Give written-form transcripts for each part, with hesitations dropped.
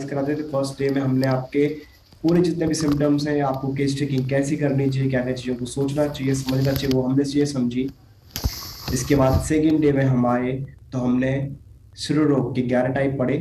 कराते थे। First day में हमने आपके पूरे जितने भी सिम्टम्स हैं, आपको केस टेकिंग कैसी करनी चाहिए, क्या क्या चीज़ों को सोचना चाहिए, समझना चाहिए, वो हमने चीज़ें समझी। इसके बाद सेकेंड डे में हम आए तो हमने शिरो रोग के 11 टाइप पढ़े,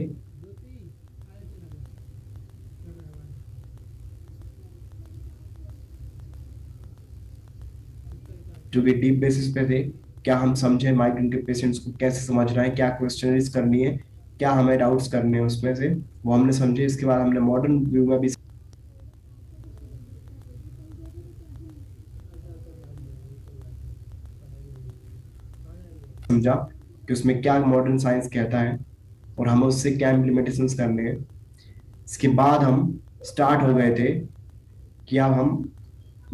जो कि डीप बेसिस पे थे। क्या हम समझे माइग्रेन के पेशेंट्स को कैसे समझना है, क्या क्वेश्चनरीज करनी है, क्या हमें डाउट्स करने हैं उसमें से, वो हमने समझे। इसके बाद हमने मॉडर्न व्यू में भी समझा कि उसमें क्या मॉडर्न साइंस कहता है और हमें उससे क्या इम्प्लीमेंटेशंस करने हैं। इसके बाद हम स्टार्ट हो गए थे कि अब हम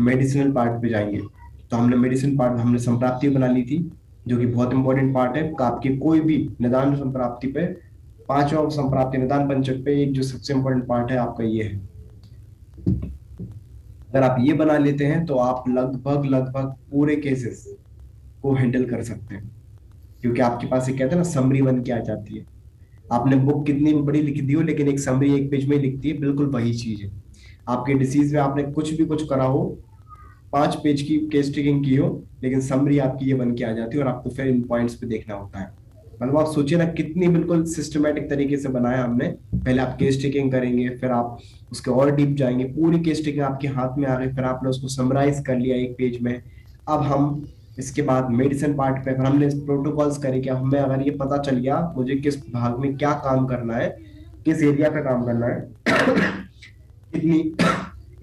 मेडिसिनल पार्ट पे जाएंगे। तो हमने मेडिसिन पार्ट हमने संप्राप्ति बना ली थी, जो कि बहुत इंपॉर्टेंट पार्ट है आपकी कोई भी निदान संप्राप्ति पे। पांचवा संप्राप्ति निदान पंचक पे एक जो सबसे इंपॉर्टेंट पार्ट है आपका ये है। अगर आप ये बना लेते हैं तो आप लगभग लगभग पूरे केसेस को हैंडल कर सकते हैं, क्योंकि आपके पास एक कहते हैं ना समरी बन के आ जाती है। आपने बुक कितनी भी बड़ी लिख दी हो, लेकिन एक समरी एक पेज में ही लिखती है, बिल्कुल वही चीज है। आपके डिसीज में आपने कुछ भी कुछ करा हो, 5 पेज की केस टेकिंग की हो, लेकिन समरी आपकी ये बन के आ जाती है और आपको फिर इन पॉइंट्स पे देखना होता है। मतलब आप सोचिए ना कितनी बिल्कुल सिस्टमेटिक तरीके से बनाया हमने। पहले आप केस टेकिंग करेंगे, फिर आप उसके और डीप जाएंगे, पूरी केस टेकिंग आपके हाथ में आ गई, फिर आपने उसको समराइज कर लिया एक पेज में। अब हम इसके बाद मेडिसिन पार्ट पे फिर हमने प्रोटोकॉल्स करे कि हमें अगर ये पता चल गया मुझे किस भाग में क्या काम करना है, किस एरिया पे काम करना है, कितनी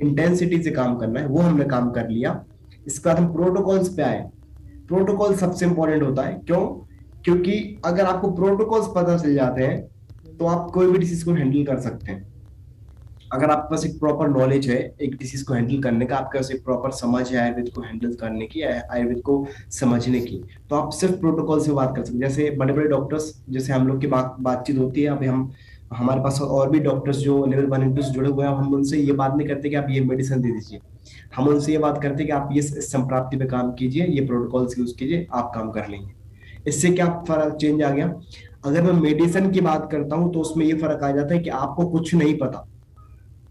इंटेंसिटी से काम करना है, वो हमने काम कर लिया। इसके बाद हम प्रोटोकॉल्स पे आए। प्रोटोकॉल सबसे इंपॉर्टेंट होता है, क्यों? क्योंकि अगर आपको प्रोटोकॉल्स पता चल जाते हैं तो आप कोई भी डिसीज को हैंडल कर सकते हैं। अगर आपके पास एक प्रॉपर नॉलेज है एक डिसीज को हैंडल करने का, आपके पास एक प्रॉपर समझ है आयुर्वेद को हैंडल करने की, आयुर्वेद को समझने की, तो आप सिर्फ प्रोटोकॉल से बात कर सकते हैं। जैसे बड़े बड़े डॉक्टर्स, जैसे हम लोग की बातचीत होती है, अभी हम हमारे पास और भी डॉक्टर्स जो लेवल 1 और 2 से जुड़े हुए हैं, हम उनसे ये बात नहीं करते कि आप ये मेडिसिन दे दीजिए। हम उनसे ये बात करते हैं कि आप ये संप्राप्ति पे काम कीजिए, ये प्रोटोकॉल्स यूज कीजिए, आप काम कर लेंगे। इससे क्या फर्क चेंज आ गया? अगर मैं मेडिसिन की बात करता हूँ तो उसमें ये फर्क आ जाता है कि आपको कुछ नहीं पता।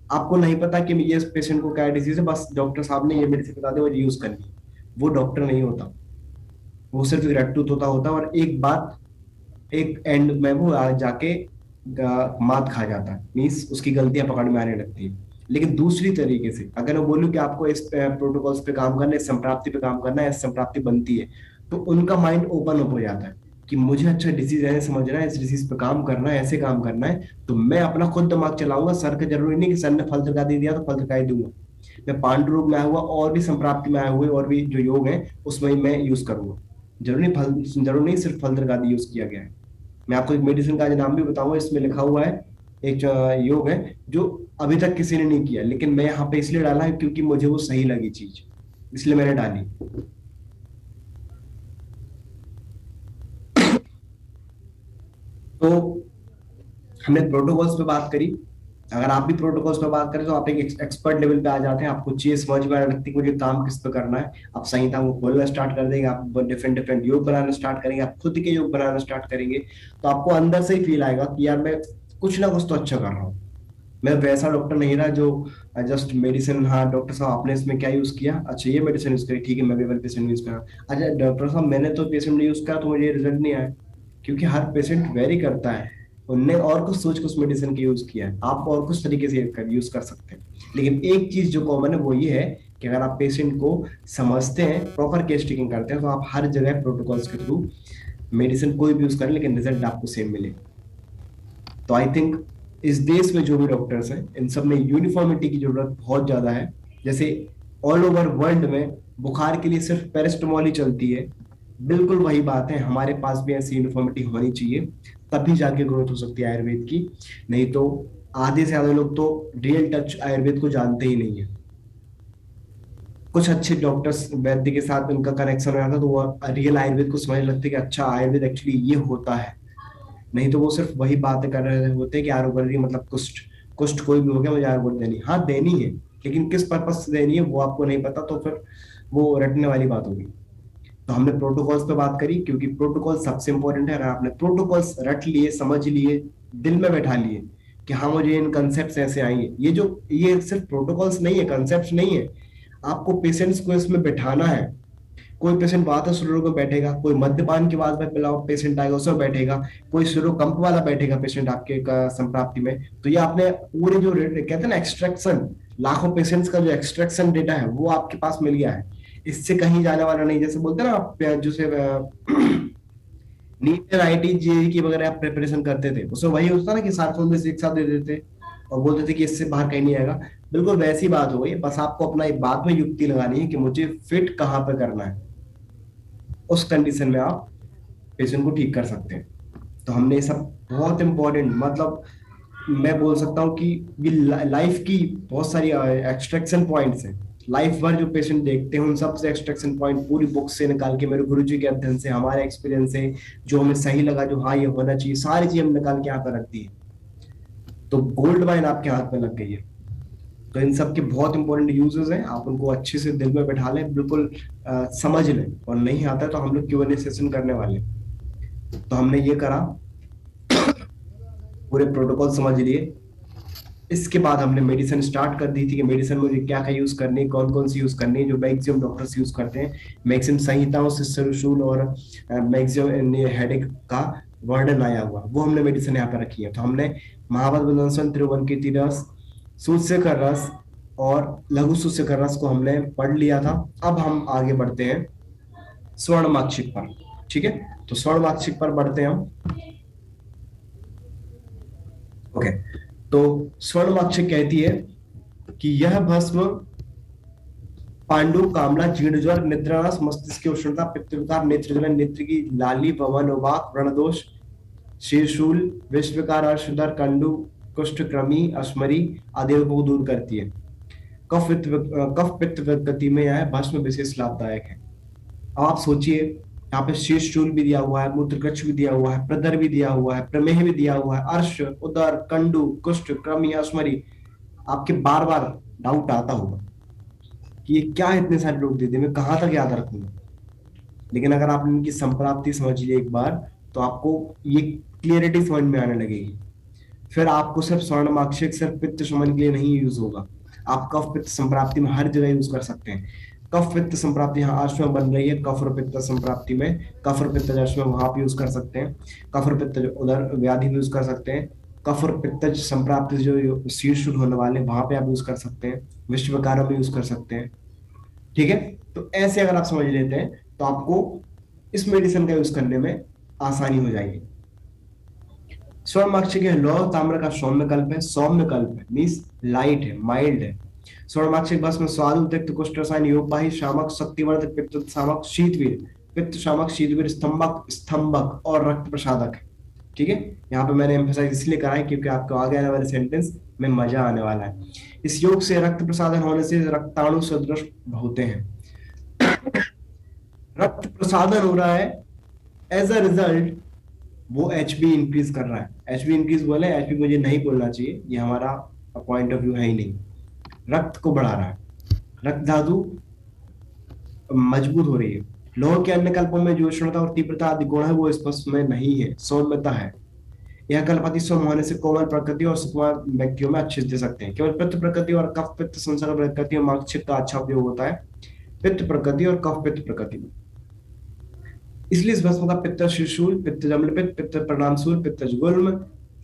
आपको नहीं पता कि ये पेशेंट को क्या डिजीज है, बस डॉक्टर साहब ने ये मेडिसिन बता दी और यूज करनी है। वो डॉक्टर नहीं होता, वो सिर्फ एक रट्टू तोता होता है, और एक बात एक एंड में वो जाके मात खा जाता है, मीन्स उसकी गलतियां पकड़ में आने लगती है। लेकिन दूसरी तरीके से अगर मैं बोलूं कि आपको इस प्रोटोकॉल्स पे काम करना है, इस संप्राप्ति पे काम करना है, इस संप्राप्ति बनती है, तो उनका माइंड ओपन अप हो जाता है कि मुझे अच्छा डिसीज है समझना है, इस डिसीज पे काम करना है, ऐसे काम करना है, तो मैं अपना खुद दिमाग चलाऊंगा। सर का जरूरी नहीं कि सर ने फल तरका दे दिया तो फल तरका ही दूंगा। मैं पांडु रोग में आया हुआ और भी संप्राप्ति में आए हुए और भी जो योग है उसमें मैं यूज करूंगा। जरूर नहीं सिर्फ फल तरका यूज किया गया है। मैं आपको एक मेडिसिन का आज नाम भी बताऊंगा, इसमें लिखा हुआ है एक योग है जो अभी तक किसी ने नहीं किया, लेकिन मैं यहाँ पे इसलिए डाला है क्योंकि मुझे वो सही लगी चीज, इसलिए मैंने डाली। तो हमने प्रोटोकॉल्स पे बात करी। अगर आप भी प्रोटोकॉल्स पे बात करें तो आप एक एक्सपर्ट लेवल पे आ जाते हैं, आपको चीज समझ में आने लगती है कि मुझे काम किस पे करना है। आप संहिता को खोलना स्टार्ट कर देंगे, आप डिफरेंट डिफरेंट योग बनाना स्टार्ट करेंगे, आप खुद के योग बनाना स्टार्ट करेंगे, तो आपको अंदर से ही फील आएगा कि यार मैं कुछ ना कुछ तो अच्छा कर रहा हूँ। मैं वैसा डॉक्टर नहीं रहा जो जस्ट मेडिसिन, हाँ डॉक्टर साहब आपने इसमें क्या यूज किया, अच्छा ये मेडिसिन यूज करी, ठीक है मैं भी वाला पेशेंट यूज करा। अच्छा डॉक्टर साहब मैंने तो पेशेंट ने यूज करा तो मुझे रिजल्ट नहीं आया। क्योंकि हर पेशेंट वेरी करता है, उनने और कुछ सोच के उस मेडिसिन की यूज किया है, आप और कुछ तरीके से यूज कर सकते हैं। लेकिन एक चीज जो कॉमन है वो ये है कि अगर आप पेशेंट को समझते हैं, प्रॉपर केस टेकिंग करते हैं, तो आप हर जगह प्रोटोकॉल्स के थ्रू मेडिसिन कोई भी यूज करें लेकिन रिजल्ट आपको सेम मिले। तो आई थिंक इस देश में जो भी डॉक्टर्स हैं इन सब में यूनिफॉर्मिटी की जरूरत बहुत ज्यादा है। जैसे ऑल ओवर वर्ल्ड में बुखार के लिए सिर्फ पैरास्टामोल ही चलती है, बिल्कुल वही बात है, हमारे पास भी ऐसी यूनिफॉर्मिटी होनी चाहिए, तभी जाके ग्रोथ हो सकती है आयुर्वेद की। नहीं तो आधे से ज्यादा लोग तो रियल टच आयुर्वेद को जानते ही नहीं है। कुछ अच्छे डॉक्टर्स वैद्य के साथ उनका कनेक्शन हो जाता है तो वो रियल आयुर्वेद को समझने लगते हैं कि अच्छा आयुर्वेद एक्चुअली ये होता है। नहीं तो वो सिर्फ वही बातें कर रहे होते हैं कि आरोग्य मतलब कुष्ठ, कुष्ठ कोई भी हो गया मुझे आरोग्य देनी, हाँ देनी है, लेकिन किस पर्पज से देनी है वो आपको नहीं पता, तो फिर वो रटने वाली बात होगी। तो हमने प्रोटोकॉल्स पे बात करी क्योंकि प्रोटोकॉल सबसे इंपॉर्टेंट है। अगर आपने प्रोटोकॉल्स रट लिए, समझ लिए, दिल में बैठा लिए, कि हाँ मुझे इन कंसेप्ट ऐसे आएंगे। ये सिर्फ प्रोटोकॉल्स नहीं है, कंसेप्ट नहीं है, आपको पेशेंट्स को इसमें बैठाना है। कोई पेशेंट वाता सुरों में बैठेगा, कोई मद्यपान की आवाज में पिला पेशेंट आएगा उसमें बैठेगा, कोई सुरो कंप वाला बैठेगा पेशेंट आपके का संप्राप्ति में। तो ये आपने पूरे जो कहते हैं ना एक्सट्रैक्शन, लाखों पेशेंट्स का जो एक्सट्रैक्शन डेटा है वो आपके पास मिल गया है, इससे कहीं जाने वाला नहीं। जैसे बोलते हैं ना आप जैसे नीट और आईआईटी जेईई की वगैरह आप प्रिपरेशन करते थे, उसमें वही होता ना कि सारे फॉर्मूले एक साथ दे देते और बोलते थे कि इससे बाहर कहीं नहीं आएगा। बिल्कुल वैसी बात हो गई, बस आपको अपना एक बात में युक्ति लगानी है कि मुझे फिट कहाँ पे करना है, उस कंडीशन में आप पेशेंट को ठीक कर सकते हैं। तो हमने ये सब बहुत इंपॉर्टेंट, मतलब मैं बोल सकता हूँ कि ये लाइफ की बहुत सारी एक्सट्रैक्शन पॉइंट्स हैं। लाइफ भर जो पेशेंट देखते हैं उन सब से एक्सट्रैक्शन पॉइंट पूरी बुक से निकाल के, मेरे गुरुजी के अध्ययन से, हमारे एक्सपीरियंस से, जो हमें सही लगा, जो हाँ ये होना चाहिए, सारी चीज हम निकाल के यहाँ पे रख दी है। तो गोल्ड माइन आपके हाथ में लग गई है। तो इन सब के बहुत इंपॉर्टेंट यूजेस हैं, आप उनको अच्छे से दिल में बैठा लें, बिल्कुल समझ लें, और नहीं आता तो हम लोग Q&A सेशन करने वाले हैं। तो हमने ये करा, पूरे प्रोटोकॉल समझ लिए। इसके बाद हमने मेडिसिन स्टार्ट कर दी थी कि मेडिसिन मुझे क्या क्या यूज करनी है, कौन कौन सी यूज करनी है, जो मैक्सिमम डॉक्टर्स यूज करते हैं। मैक्सिमम संहिताओं से सरशूल और मैक्सिमम हेडेक का वर्णन आया हुआ, वो हमने मेडिसिन यहाँ पे रखी है। तो हमने महावत बदंसन, त्रिभुवनकेती रस, सूत्स्यकर रस और लघु सूत्स्यकर रस को हमने पढ़ लिया था। अब हम आगे बढ़ते हैं स्वर्णमाक्षिक पर। ठीक है, तो स्वर्णमाक्षिक पर बढ़ते हैं हम। ओके, तो स्वर्णमाक्षिक कहती है कि यह भस्म पांडु, कामला, जीर्ण ज्वर, निद्रानाश, मस्तिष्क की उष्णता, पित्त विकार, नेत्र जलन, नेत्र की लाली, भवन, उबाक, व्रणदोष, शीर्षूल, विश्वकार, अर्शदर, कंडु, कुष्ठ, कृमि, अश्मरी आदि को दूर करती है। कफ पित्त गति में यह भस्म विशेष लाभदायक है। अब आप सोचिए, यहाँ पे शीर्षूल भी दिया हुआ है, मूत्रकच्छ भी दिया हुआ है, प्रदर भी दिया हुआ है, प्रमेह भी दिया हुआ है, अर्श, उदर, कंडु, कुष्ठ, कृमि, अश्मरी। आपके बार बार डाउट आता होगा कि ये क्या इतने सारे लोग दे दिए, मैं कहाँ तक याद रखूंगा। लेकिन अगर आप इनकी संप्राप्ति समझ लिए एक बार, तो आपको ये क्लियरिटी समझ में आने लगेगी। फिर आपको सिर्फ स्वर्णमाक्षिक सिर्फ पित्त शमन के लिए नहीं यूज होगा, आप कफ पित्त संप्राप्ति में हर जगह यूज कर सकते हैं। कफ पित्त संप्राप्ति यहाँ अर्श में बन रही है, कफ और पित्त संप्राप्ति में, कफ और पित्त अर्श में वहां पे यूज कर सकते हैं। कफ और पित्त उधर व्याधि भी यूज कर सकते हैं। कफ और पित्त संप्राप्ति जो शीर्ष होने वाले वहां पे आप यूज कर सकते हैं, विश्व विकारों में यूज कर सकते हैं। ठीक है, तो ऐसे अगर आप समझ लेते हैं तो आपको इस मेडिसिन का यूज करने में आसानी हो जाएगी। स्वर्णमाक्षिक है लौह ताम्र का सौम्य कल्प है, सौम्य कल्प है मीन्स लाइट है, माइल्ड है। स्वर्णमाक्षिक भस्म स्वाद उद्रिक्त कुष्ठ रसायन योगवाही शामक शक्तिवर्धक पित्त शामक शीतवीर, पित्त शामक शीतवीर स्तंभक स्तंभक और रक्त प्रसादक है। ठीक है, यहाँ पे मैंने एम्फेसाइज इसलिए करा है क्योंकि आपको आगे आने वाले सेंटेंस में मजा आने वाला है। इस योग से रक्त प्रसादन होने से रक्ताणु सदृश होते हैं। रक्त प्रसादन हो रहा है, एज अ रिजल्ट वो एचबी इंक्रीज कर रहा है। एचबी इंक्रीज बोले, एचबी मुझे नहीं बोलना चाहिए, ये हमारा पॉइंट ऑफ व्यू है ही नहीं। रक्त को बढ़ा रहा है, रक्त धातु मजबूत हो रही है। लोह के अन्य कल्पों में जो उष्णता और तीव्रता आदि गुण है वो स्पष्ट में नहीं है, सौम्यता है। यह कल्प अति सौम्य होने से कोमल प्रकृति और सुकुमार व्यक्तियों में अच्छे दे सकते हैं। केवल पित्त प्रकृति और कफ पित्त संसर्ग प्रकृति में माक्षिक का अच्छा उपयोग होता है, पित्त प्रकृति और कफ पित्त प्रकृति में। इसलिए इस भस्म का पित्त शिशूल, पित्त जमलपित्त, पित्त प्रणामसूल, पित्तज गुल्म,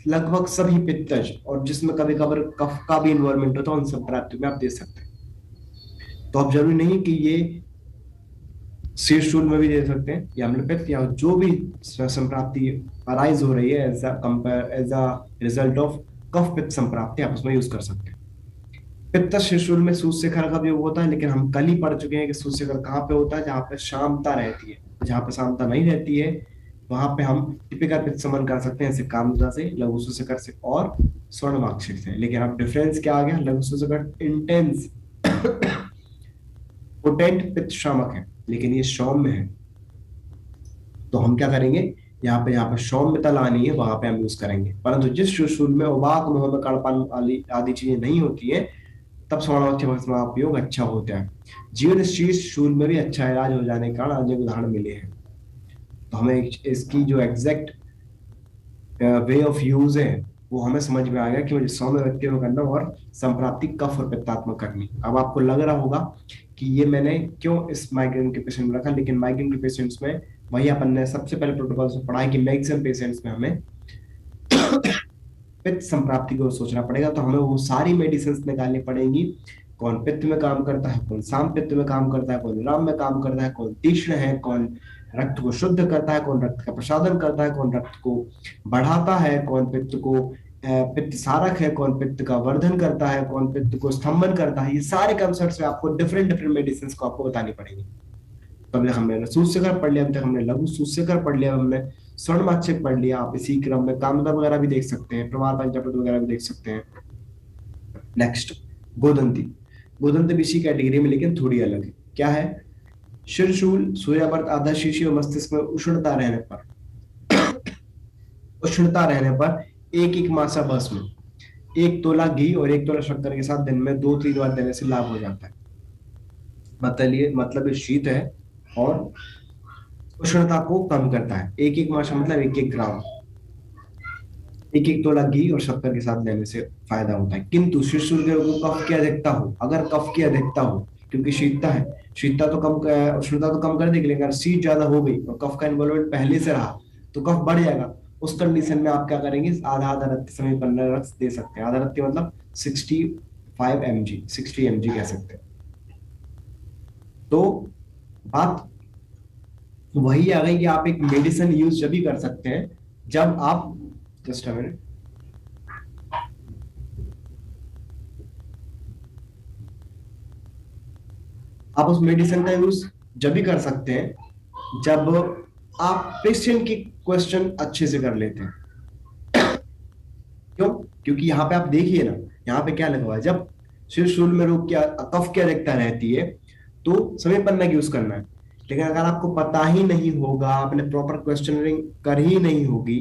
लगभग सभी पित्तज, और जिसमें कभी कभार कफ का भी इन्वॉल्वमेंट होता है, उन सब प्राप्ति में आप दे सकते हैं। तो अब जरूरी नहीं कि ये शीर्षूल में भी दे सकते हैं, या अम्लपित्त, या जो भी संप्राप्ति अराइज हो रही है as a result of cough पित्त संप्राप्ति, आप उसमें यूज कर सकते हैं। पित्त शिशुल में सूत्स्यकर का भी होता है, लेकिन हम कल ही पढ़ चुके हैं कि सूत्स्यकर कहाँ पे होता है, जहाँ पे शांता रहती है। जहाँ पे शांता नहीं रहती है वहां पे हम टिपिकल पित्त समन कर सकते हैं, जैसे कामदा से, लघु सूत्स्यकर से और स्वर्णमाक्षिक से। लेकिन अब डिफरेंस क्या आ गया, लघु सूत्स्यकर इंटेंस पोटेंट पित्त शामक है, लेकिन ये सौम्य है। तो हम क्या करेंगे, यहाँ पे सौम्यता लानी है, वहां पे हम यूज करेंगे। परंतु जिस शिशुल में उबाक, मुंह में कड़पन आदि चीजें नहीं होती है, तब स्वर्णमाक्षिक भस्म का उपयोग अच्छा होता है। जीवन शीर्ष शूल में भी अच्छा इलाज हो जाने के कारण अनेक उदाहरण मिले हैं। तो हमें इसकी जो एग्जैक्ट वे ऑफ यूज है वो हमें समझ में आ गया कि मुझे सौम्य व्यक्ति में करना और संप्राप्ति कफ और पित्तात्मक करनी। अब आपको लग रहा होगा कि ये मैंने क्यों इस माइग्रेन के पेशेंट में रखा, लेकिन माइग्रेन के पेशेंट्स में वही अपन ने सबसे पहले प्रोटोकॉल से पढ़ा है कि मैक्सिमम पेशेंट्स में हमें पित्त संप्राप्ति को सोचना पड़ेगा। तो हमें वो सारी मेडिसिन निकालनी पड़ेंगी, कौन पित्त में काम करता है, कौन साम पित्त में काम करता है, कौन विराम में काम करता है, कौन तीक्ष्ण है, कौन रक्त को शुद्ध करता है, कौन रक्त का प्रसादन करता है, कौन रक्त को बढ़ाता है, कौन पित्त को पित्त सारक है, कौन पित्त का वर्धन करता है, कौन पित्त को स्तंभन करता है। ये सारे कंसेप्ट में आपको डिफरेंट डिफरेंट मेडिसिन को आपको बतानी पड़ेगी। तो अभी हमने सूस्यकर पढ़ लिया, अभी तक हमने लघु सूस्यकर पढ़ लिया, हमने स्वर्णमाक्षिक पढ़ लिया। आप इसी क्रम में कामदा वगैरह भी देख सकते हैं, प्रमाण पंचामृत वगैरह भी देख सकते हैं। नेक्स्ट गोदंती। गोदंती भी इसी कैटेगरी में लेकिन थोड़ी अलग है। क्या है? शिरशूल, सूर्यावर्त, आधा शीशी और मस्तिष्क में उष्णता रहने पर एक एक मासा भस्म, 1 तोला घी और 1 तोला शक्कर के साथ दिन में 2-3 बार देने से लाभ हो जाता है। मतलब ये शीत है और उष्णता को कम करता है। एक एक माशा मतलब 1-1 ग्राम, 1-1 तोला घी और शक्कर के साथ लेने से फायदा होता है। किंतु शिशु के रोग को कफ की अधिकता हो, अगर कफ की अधिकता हो, क्योंकि शीतता है, शीतता तो कम, उष्णता तो कम कर देगी, लेकिन अगर शीत ज्यादा हो गई और कफ का इन्वॉल्वमेंट पहले से रहा तो कफ बढ़ जाएगा। उस कंडीशन में आप क्या करेंगे? आधा आधा रत्ती समय पर रक्त दे सकते हैं। आधा रत्ती मतलब 65 mg, 60 mg कह सकते हैं। तो बात वही आ गई कि आप एक मेडिसिन यूज जब भी कर सकते हैं जब आप, जस्ट अ मिनट, आप उस मेडिसिन का यूज जब भी कर सकते हैं जब आप पेशेंट की क्वेश्चन अच्छे से कर लेते हैं। क्यों? क्योंकि यहाँ पे आप देखिए ना, यहाँ पे क्या लगा हुआ है, जब शिरशूल में रोग क्या कफ की अधिकता रहती है तो समय पन्ना यूज करना है। लेकिन अगर आपको पता ही नहीं होगा, आपने प्रॉपर क्वेश्चनिंग कर ही नहीं होगी,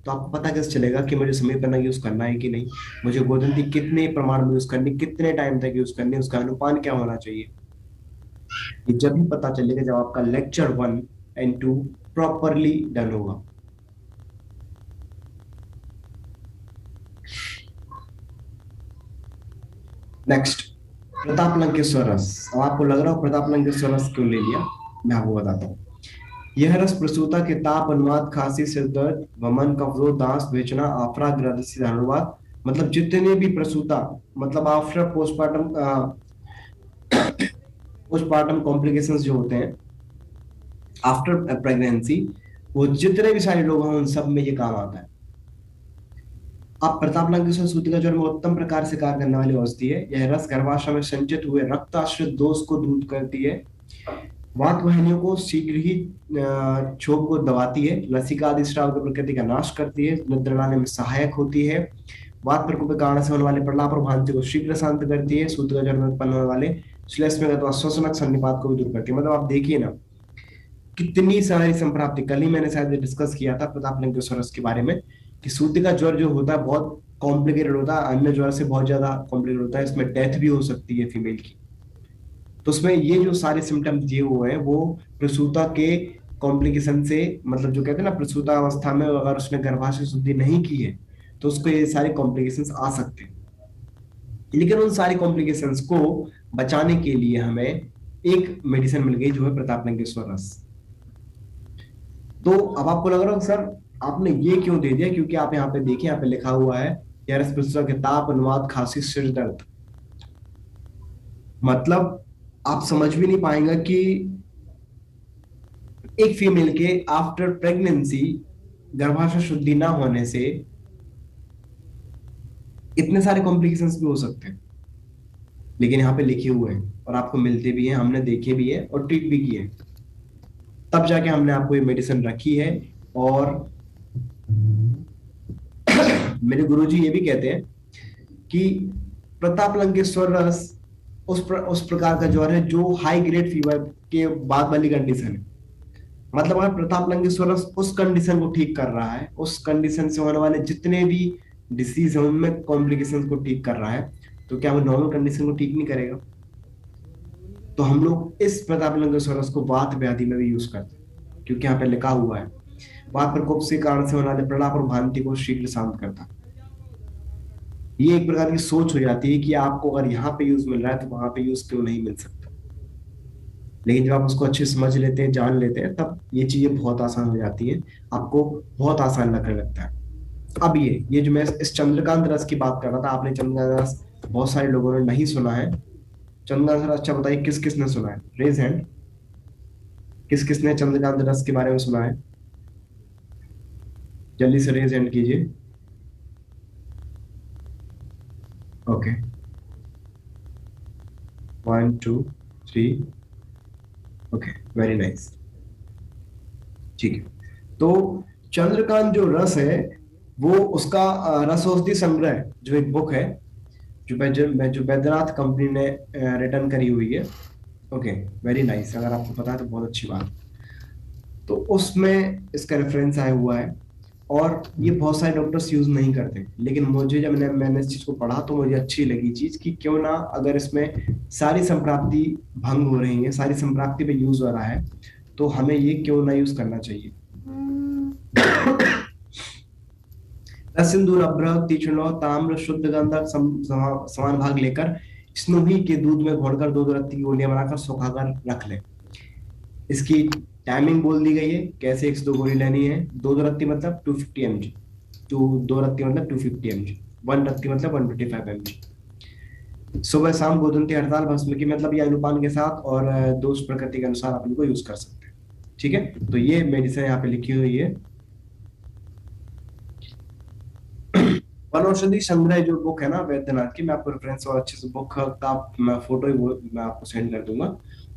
तो आपको पता कैसे चलेगा कि मुझे समय पन्ना यूज करना है कि नहीं, मुझे गोदंती कितने प्रमाण में यूज करनी, कितने टाइम तक यूज करनी, उसका अनुपान क्या होना चाहिए। ये जब भी पता चलेगा जब आपका लेक्चर 1 और 2 प्रॉपरली डन होगा। नेक्स्ट, प्रताप लंकेश्वर रस। अब आपको लग रहा हो प्रताप लंकेश्वर रस क्यों ले लिया, मैं आपको बताता हूँ। यह रस प्रसूता के ताप, अनुवात, खांसी, सिर दर्द, वमन, कफजोर, दांत, बेचना, आफरा, ग्रंथि धनुर्वात, मतलब जितने भी प्रसूता, मतलब आफ्टर पोस्टमार्टम कॉम्प्लिकेशंस जो होते हैं आफ्टर प्रेगनेंसी, वो जितने भी सारे लोग हैं उन सब में ये काम आता है। अब प्रताप लंकेश्वर सूती का ज्वर में उत्तम प्रकार से कार्य करने वाली औषधि है। यह रस गर्भाशय में संचित हुए रक्ताश्रित दोष को दूर करती है, वात वाहिनियों को शीघ्र ही क्षोभ को दबाती है, लसिका आदि स्राव की प्रकृति का नाश करती है, निद्रा लाने में सहायक होती है, वात प्रकोप के कारण से होने वाले प्रलाप और भ्रांति को शीघ्र शांत करती है, सूत का ज्वर में उत्पन्न होने वाले श्लेष्म अथवा श्वसनक सन्निपात को भी दूर करती है। मतलब आप देखिए ना कितनी सारी संप्राप्ति, कल ही मैंने शायद डिस्कस किया था प्रताप लंकेश्वर के बारे में कि सूती का ज्वर जो होता है बहुत कॉम्प्लिकेटेड होता है, अन्य ज्वर से बहुत ज्यादा कॉम्प्लिकेटेड होता है, इसमें डेथ भी हो सकती है फीमेल की। तो उसमें ये जो सारे सिम्टम्स दिए हुए हैं वो प्रसूता के कॉम्प्लिकेशन से, मतलब जो कहते हैं ना प्रसूता अवस्था में अगर उसने गर्भाशय शुद्धि नहीं की है तो उसको ये सारे कॉम्प्लिकेशंस आ सकते हैं। लेकिन उन सारी कॉम्प्लिकेशंस को बचाने के लिए हमें एक मेडिसिन मिल गई जो है प्रताप लंकेश्वर रस। तो अब आपको लग रहा है सर आपने ये क्यों दे दिया, क्योंकि आप यहाँ पे देखिए, यहाँ पे लिखा हुआ है रस प्रसूता के ताप, अनुवात, खांसी, सिर दर्द। मतलब आप समझ भी नहीं पाएंगे कि एक फीमेल के आफ्टर प्रेगनेंसी गर्भाशय शुद्धि ना होने से इतने सारे कॉम्प्लिकेशंस भी हो सकते हैं, लेकिन यहाँ पे लिखे हुए हैं और आपको मिलते भी हैं, हमने देखे भी है और ट्रीट भी किए, तब जाके हमने आपको ये मेडिसिन रखी है। और मेरे गुरुजी ये भी कहते हैं कि प्रताप लंकेश्वर रस उस प्रकार का ज्वर है जो हाई ग्रेड फीवर के बाद वाली कंडीशन है। मतलब अगर प्रताप लंकेश्वर रस उस कंडीशन को ठीक कर रहा है, उस कंडीशन से होने वाले जितने भी डिसीज है उनमें कॉम्प्लिकेशंस को ठीक कर रहा है, तो क्या वो नॉर्मल कंडीशन को ठीक नहीं करेगा? तो हम लोग इस प्रताप लंकेश्वर रस को वात व्याधि में भी यूज करते हैं, क्योंकि यहाँ पे लिखा हुआ है वात प्रकोप के कारण से होने वाले प्रलाप और भ्रांति को शीघ्र शांत करता है। ये एक प्रकार की सोच हो जाती है कि आपको अगर यहाँ पे यूज मिल रहा है तो वहां पे यूज क्यों नहीं मिल सकता। लेकिन जब आप उसको अच्छे से समझ लेते हैं, जान लेते हैं, तब ये चीजें बहुत आसान हो जाती हैं, आपको बहुत आसान लगने लगता है। अब ये जो मैं इस चंद्रकांत रस की बात कर रहा था, आपने चंद्रकांत रस बहुत सारे लोगों ने नहीं सुना है। चंद्रकांत रस, अच्छा बताइए किस किस ने सुना है, रेज हैंड। किस किस ने चंद्रकांत रस के बारे में सुना है, जल्दी से रेज हैंड कीजिए। ओके, 1 2 3। Okay, very nice. ठीक है। तो चंद्रकांत जो रस है, वो उसका रस औषधि संग्रह जो एक बुक है, जो बैद्यनाथ कंपनी ने रिटर्न करी हुई है। ओके, वेरी नाइस, अगर आपको पता है तो बहुत अच्छी बात। तो उसमें इसका रेफरेंस आया हुआ है, और ये बहुत सारे डॉक्टर्स यूज नहीं करते, लेकिन मुझे जब मैंने इस चीज को पढ़ा तो मुझे अच्छी लगी चीज, कि क्यों ना, अगर इसमें सारी संप्राप्ति भंग हो रही है, सारी संप्राप्ति पे यूज हो रहा है, तो हमें ये क्यों ना यूज करना चाहिए। सिंदूर अभ्र तीक्ष्ण ताम्र शुद्ध गंधक समान भाग लेकर स्नोही के दूध में घोलकर 2 रत्ती की गोलियां बनाकर सुखाकर रख ले। इसकी टाइमिंग बोल दी गई है, कैसे 1 से 2 गोली लेनी है। 2 रत्ती मतलब 250 mg, 2 रत्ती मतलब 250 mg, 1 रत्ती मतलब 125 mg। सुबह शाम गोदंती हड़ताल भस्म की, मतलब ये अनुपान के साथ और दोष प्रकृति के अनुसार आप इनको यूज कर सकते हैं। ठीक है, तो ये मेडिसिन यहाँ पे लिखी हुई है। वनौषधि संग्रह जो बुक है ना वैद्यनाथ की, मैं आपको रेफरेंस और अच्छे से बुक का मैं फोटो ही मैं आपको सेंड कर दूंगा,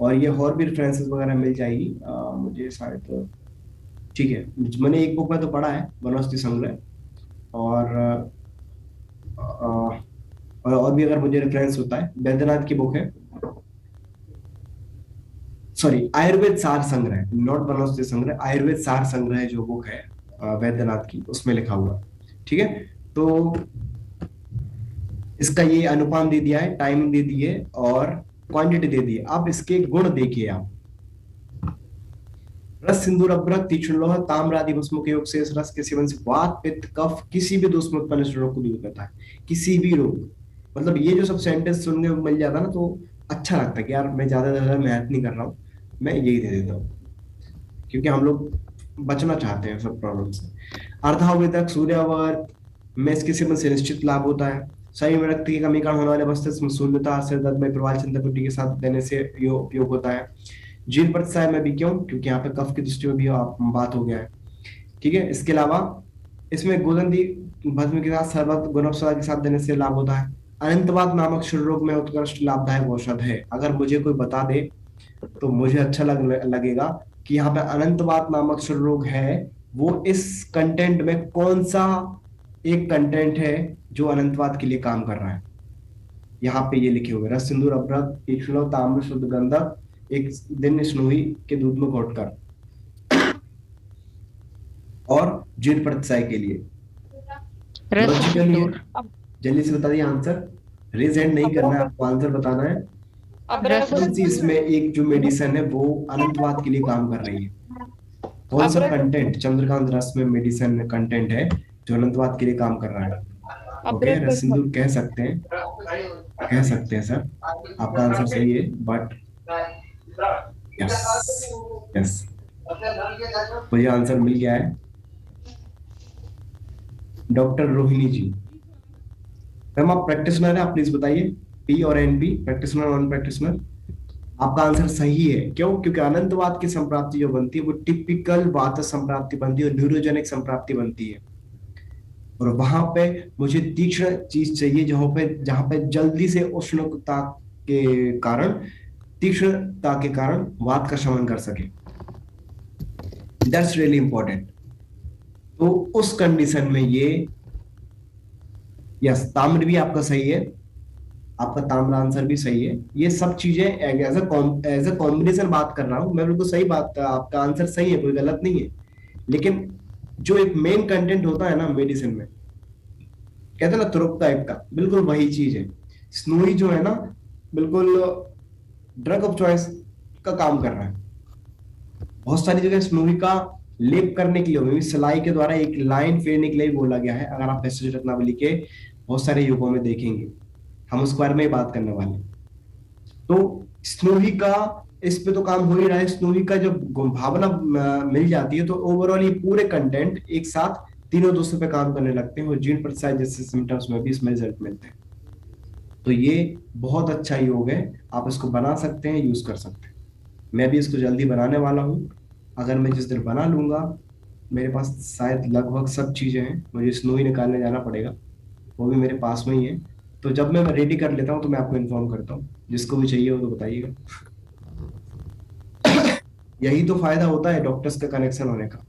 और ये और भी रेफरेंसेस वगैरह मिल जाएगी मुझे शायद तो। ठीक है, मैंने एक बुक में तो पढ़ा है वनौषधि संग्रह, और और भी अगर मुझे रेफरेंस होता है, वैद्यनाथ की बुक है, सॉरी आयुर्वेद सार संग्रह, नॉट वनौषधि संग्रह, आयुर्वेद सार संग्रह जो बुक है वैद्यनाथ की, उसमें लिखा हुआ। ठीक है, तो इसका ये अनुपान दे दिया है, टाइम दे दी है, और क्वांटिटी दे दी है। अब इसके गुण देखिए आप। रस सिंदूर अभ्रक तीक्ष्ण लोह ताम्र आदि भस्मों के योग से इस रस के सेवन से वात पित्त कफ किसी भी दोष में उत्पन्न रोग को दूर करता है। किसी भी रोग, मतलब ये जो सब सेंटेंस सुनने को मिल जाता है ना, तो अच्छा लगता है कि यार मैं ज्यादा ज्यादा मेहनत नहीं कर रहा हूँ, मैं यही दे देता हूँ, क्योंकि हम लोग बचना चाहते हैं सब प्रॉब्लम से। अर्धाववेदक सूर्यावर्त में इसके सेवन से निश्चित लाभ होता है। शरीर में रक्त की कमी का होने वाले मस्तिष्क में शून्यता, सिर दर्द में प्रवाल चिंता के साथ देने से ये उपयोग होता है। जीर्ण प्रतिसाय में भी, क्यों, क्योंकि यहाँ पे कफ की दृष्टि में भी आप बात हो गया है। ठीक है, इसके अलावा इसमें गोदंदी भस्म के साथ शरबत गुणवत्ता के साथ देने से लाभ होता है। अनंतवात नामक क्षुर रोग में उत्कृष्ट लाभदायक औषध है। अगर मुझे कोई बता दे तो मुझे अच्छा लगेगा कि यहाँ पे अनंतवात नामक क्षुर रोग है, वो इस कंटेंट में कौन सा एक कंटेंट है जो अनंतवात के लिए काम कर रहा है। यहाँ पे ये लिखे हुए, रस सिंदूर अभ्रक तीक्ष्ण ताम्र शुद्ध गंधक एक दिन स्नोही के दूध में घोटकर, और जीर्ण प्रतिसाय के लिए। रस लॉजिकली है, सिंदूर। जल्दी से बता दिए आंसर, रेज हैंड नहीं करना है आपको, आंसर बताना है। रस कौन सी इसमें एक जो मेडिसिन है वो अनंतवात के लिए काम कर रही है, कौन सा कंटेंट चंद्रकांत रस में मेडिसिन कंटेंट है जो अनंतवात के लिए काम कर रहा है। ओके, रस सिंदूर कह सकते हैं, कह सकते हैं सर, आपका आंसर सही है, बट यस, यस, मुझे आंसर मिल गया है। डॉक्टर रोहिणी जी, मैम आप प्रैक्टिशनर है, आप प्लीज बताइए, पी और N P, practitioner non practitioner. आपका आंसर सही है, क्यों, क्योंकि अनंतवाद की संप्राप्ति जो बनती है वो टिपिकल वात संप्राप्ति बनती है, और न्यूरोजेनिक संप्राप्ति बनती है। और वहां पे मुझे तीक्ष्ण चीज चाहिए, जहां पे जल्दी से उष्णता के कारण, तीक्ष्णता के कारण वात का शमन कर सके। That's really important. तो उस कंडीशन में ये, यस, ताम्र भी आपका सही है, आपका ताम्र आंसर भी सही है। ये सब चीजें एज अ कॉम्बिनेशन बात कर रहा हूं मैं, बिल्कुल सही बात, आपका आंसर सही है, कोई गलत नहीं है। लेकिन जो एक मेन कंटेंट होता है ना मेडिसिन में, कहते हैं ना तुरुप टाइप का, बिल्कुल वही चीज है। स्नोई जो है ना, बिल्कुल ड्रग ऑफ चॉइस का काम कर रहा है। बहुत सारी जगह स्नोई का लेप करने के लिए, सिलाई के द्वारा एक लाइन फेरने के लिए बोला गया है। अगर आप मैसेज रत्नावली के बहुत सारे युगों में देखेंगे, हम उस बारे में ही बात करने वाले हैं। तो स्नोही का इस पे तो काम हो ही रहा है। स्नोही का जब भावना मिल जाती है तो ओवरऑल ये पूरे कंटेंट एक साथ तीनों दोस्तों पे काम करने लगते हैं और जीन प्रसाद जैसे सिम्टम्स में भी इसमें रिजल्ट मिलते हैं। तो ये बहुत अच्छा योग है, आप इसको बना सकते हैं, यूज कर सकते हैं। मैं भी इसको जल्दी बनाने वाला हूँ। अगर मैं जिस दिन बना लूंगा, मेरे पास शायद लगभग सब चीजें हैं, मुझे स्नोई निकालने जाना पड़ेगा, वो भी मेरे पास में ही है। तो जब मैं रेडी कर लेता हूँ तो मैं आपको इन्फॉर्म करता हूँ, जिसको भी चाहिए हो तो बताइएगा। यही तो फायदा होता है डॉक्टर्स का कनेक्शन होने का,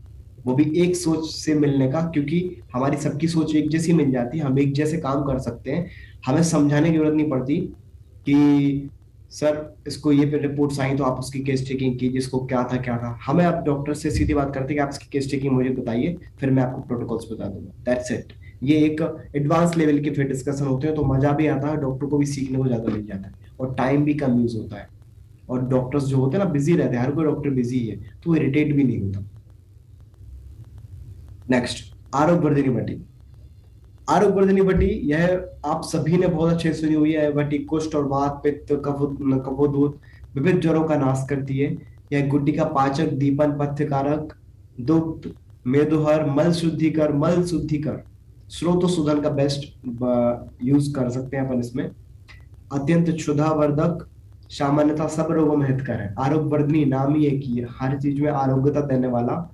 वो भी एक सोच से मिलने का, क्योंकि हमारी सबकी सोच एक जैसी मिल जाती है, हम एक जैसे काम कर सकते हैं। हमें समझाने की जरूरत नहीं पड़ती कि सर इसको ये पे रिपोर्ट्स आई तो आप उसकी केस टेकिंग कीजिए, इसको क्या था क्या था। हमें आप डॉक्टर से सीधी बात करते हैं कि आप इसकी केस टेकिंग मुझे बताइए, फिर मैं आपको प्रोटोकॉल्स बता दूंगा, दैट्स इट। ये एक एडवांस लेवल के फिर डिस्कशन होते हैं, तो मजा भी आता है, डॉक्टर को भी सीखने को ज्यादा मिल जाता है और टाइम भी कम यूज होता है। और डॉक्टर्स जो होते हैं ना बिजी रहते हैं, हर कोई डॉक्टर बिजी है, तो वो इरिटेट भी नहीं होता। नेक्स्ट, आरोग्यवर्धिनी बटी। आरोग्यवर्धिनी बटी, यह आप सभी ने बहुत अच्छे से सुनी हुई है। बटी कुष्ठ और वात, पित्त, कफोद्भूत विविध ज्वरों का नाश करती है। यह गुड्डी का पाचक, दीपन, पथ्यकारक, दुग्ध, मेदोहर, मल शुद्धिकर, स्रोत शोधन का बेस्ट यूज कर सकते हैं अपन इसमें। अत्यंत क्षुधावर्धक, सामान्यतः सब रोगों में हितकर है। आरोग्यवर्धिनी नाम ही है कि हर चीज में आरोग्यता देने वाला